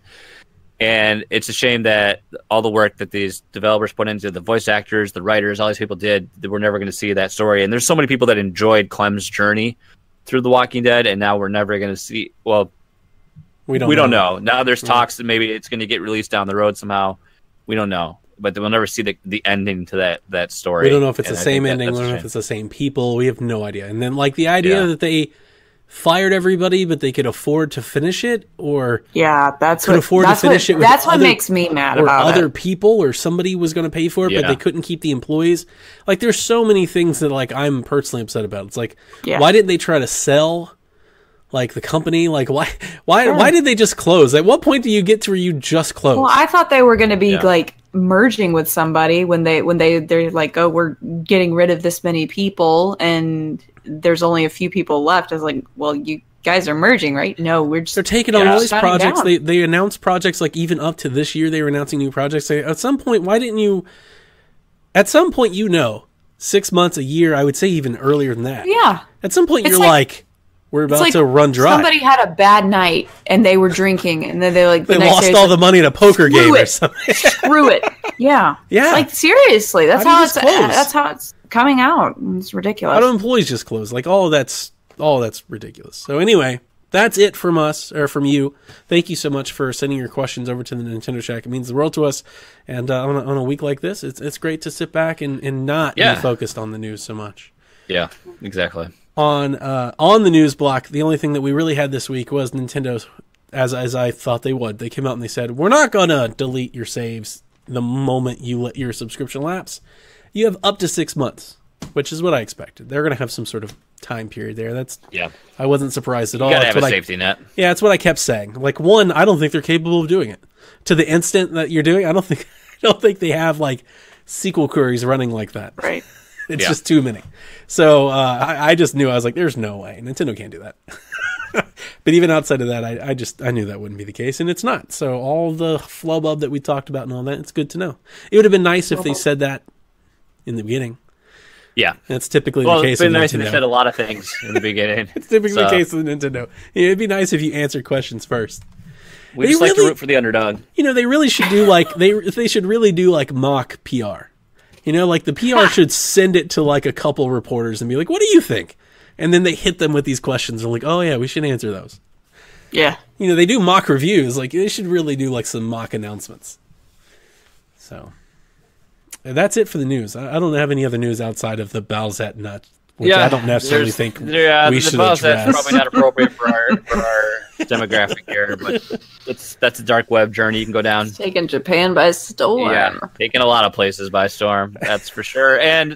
And it's a shame that all the work that these developers put into the voice actors, the writers, all these people did, that we're never going to see that story. And there's so many people that enjoyed Clem's journey through The Walking Dead, and now we're never going to see. Well, we don't know. Now there's talks that maybe it's going to get released down the road somehow. We don't know, but we'll never see the ending to that story. We don't know if it's the same ending. We don't know if it's the same people. We have no idea. And then the idea that they fired everybody, but they could afford to finish it, or that's what makes me mad about other people, or somebody was going to pay for it, but they couldn't keep the employees. There's so many things that I'm personally upset about. It's why didn't they try to sell the company? Why did they just close? At what point do you get to where you just close? Well, I thought they were going to be merging with somebody when they're like, oh, we're getting rid of this many people and there's only a few people left. I was like, well, you guys are merging, right? No, they're taking on all these projects. They announced projects even up to this year. They were announcing new projects. At some point, why didn't you? At some point, 6 months, a year. I would say even earlier than that. Yeah. At some point, we're about to run dry. Somebody had a bad night and they were drinking, and then they lost all the money in a poker game or something. Screw it. Yeah. Yeah. Seriously, that's how it's coming out. It's ridiculous. How do employees just close? All that's ridiculous. So anyway, that's it from us, or from you. Thank you so much for sending your questions over to the Nintendo Shack. It means the world to us. And on a week like this, it's great to sit back and not be focused on the news so much. Yeah, exactly. On the news block, the only thing that we really had this week was Nintendo, as I thought they would. They came out and they said, we're not going to delete your saves the moment you let your subscription lapse. You have up to 6 months, which is what I expected. They're going to have some sort of time period there. I wasn't surprised at all. You got to have a safety net. Yeah, that's what I kept saying. One, I don't think they're capable of doing it. To the instant that you're doing, I don't think they have SQL queries running like that. Right. It's just too many. So I just knew, I was like, there's no way. Nintendo can't do that. But even outside of that, I knew that wouldn't be the case, and it's not. So all the flubub that we talked about and all that, it's good to know. It would have been nice if they said that in the beginning. Yeah. That's typically the case with Nintendo. It's been nice if they said a lot of things in the beginning. It's typically the case with Nintendo. It'd be nice if you answered questions first. We just like to root for the underdog. They really should do they should really do mock PR. The PR should send it to a couple reporters and be like, what do you think? And then they hit them with these questions. They're like, oh yeah, we should answer those. Yeah. They do mock reviews. They should really do some mock announcements. So that's it for the news. I don't have any other news outside of the Balzette nut, which I don't necessarily think we should address. That's probably not appropriate for our demographic here, but that's a dark web journey you can go down. It's taking Japan by storm. Yeah, taking a lot of places by storm, that's for sure. And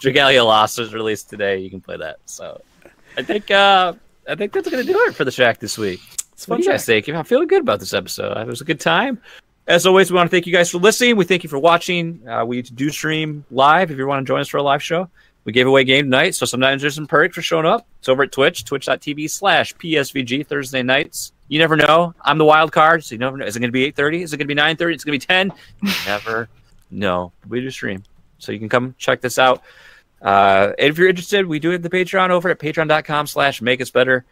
Dragalia Lost was released today. You can play that. So I think that's going to do it for the Shack this week. It's fantastic. I'm feeling good about this episode. It was a good time. As always, we want to thank you guys for listening. We thank you for watching. We do stream live if you want to join us for a live show. We gave away game tonight, so sometimes there's some perks for showing up. It's over at Twitch, twitch.tv/PSVG Thursday nights. You never know. I'm the wild card, so you never know. Is it going to be 8:30? Is it going to be 9:30? It's going to be 10? You never know. We do stream, so you can come check this out. And if you're interested, we do have the Patreon over at patreon.com/makeusbetter.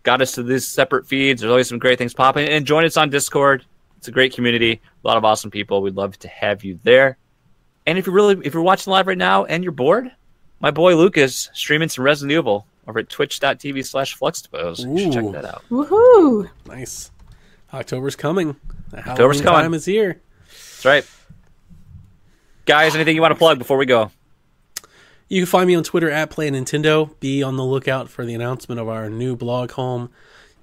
Got us to these separate feeds. There's always some great things popping. And join us on Discord. It's a great community. A lot of awesome people. We'd love to have you there. And if you're watching live right now and you're bored, my boy Lucas streaming some Resident Evil over at twitch.tv/fluxdepose. You should check that out. Woohoo! Nice. October's coming. October's coming. Time is here. That's right. Guys, anything you want to plug before we go? You can find me on Twitter at PlayNintendo. Be on the lookout for the announcement of our new blog home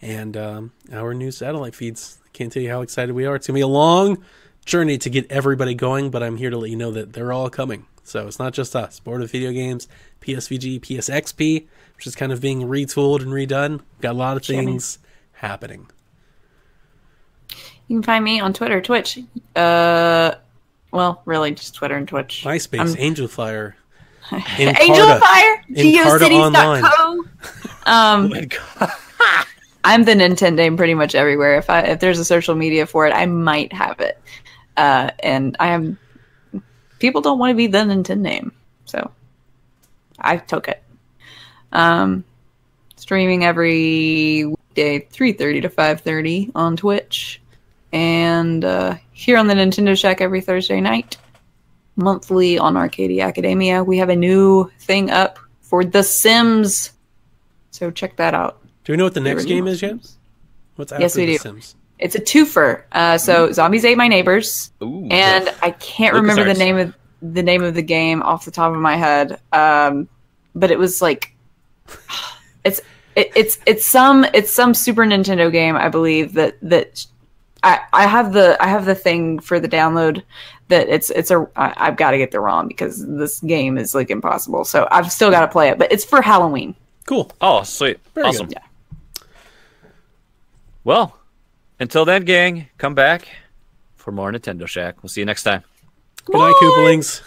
and our new satellite feeds. I can't tell you how excited we are. It's going to be a long journey to get everybody going, but I'm here to let you know that they're all coming. So it's not just us. Board of Video Games, PSVG, PSXP, which is kind of being retooled and redone. Got a lot of things happening. You can find me on Twitter, Twitch. Well, really, just Twitter and Twitch. MySpace, Angel Fire. Angel Fire? GeoCities.co. Oh my God. I'm the Nintendo name pretty much everywhere. If there's a social media for it, I might have it. And I am people don't want to be the Nintendo name. So I took it. Streaming every weekday, 3:30 to 5:30 on Twitch. And here on the Nintendo Shack every Thursday night. Monthly on Arcadia Academia. We have a new thing up for The Sims. So check that out. Do we know what the next game is yet? What's after yes, we The do. Sims? It's a twofer. So Zombies Ate My Neighbors. Ooh, and I can't remember the name of the game off the top of my head. But it was like it's some Super Nintendo game, I believe, that I have the thing for the download that I've got to get the ROM because this game is like impossible. So I've still got to play it, but it's for Halloween. Cool. Oh, sweet. Very awesome. good. Yeah. Well, until then, gang, come back for more Nintendo Shack. We'll see you next time. Good night, Koopalings.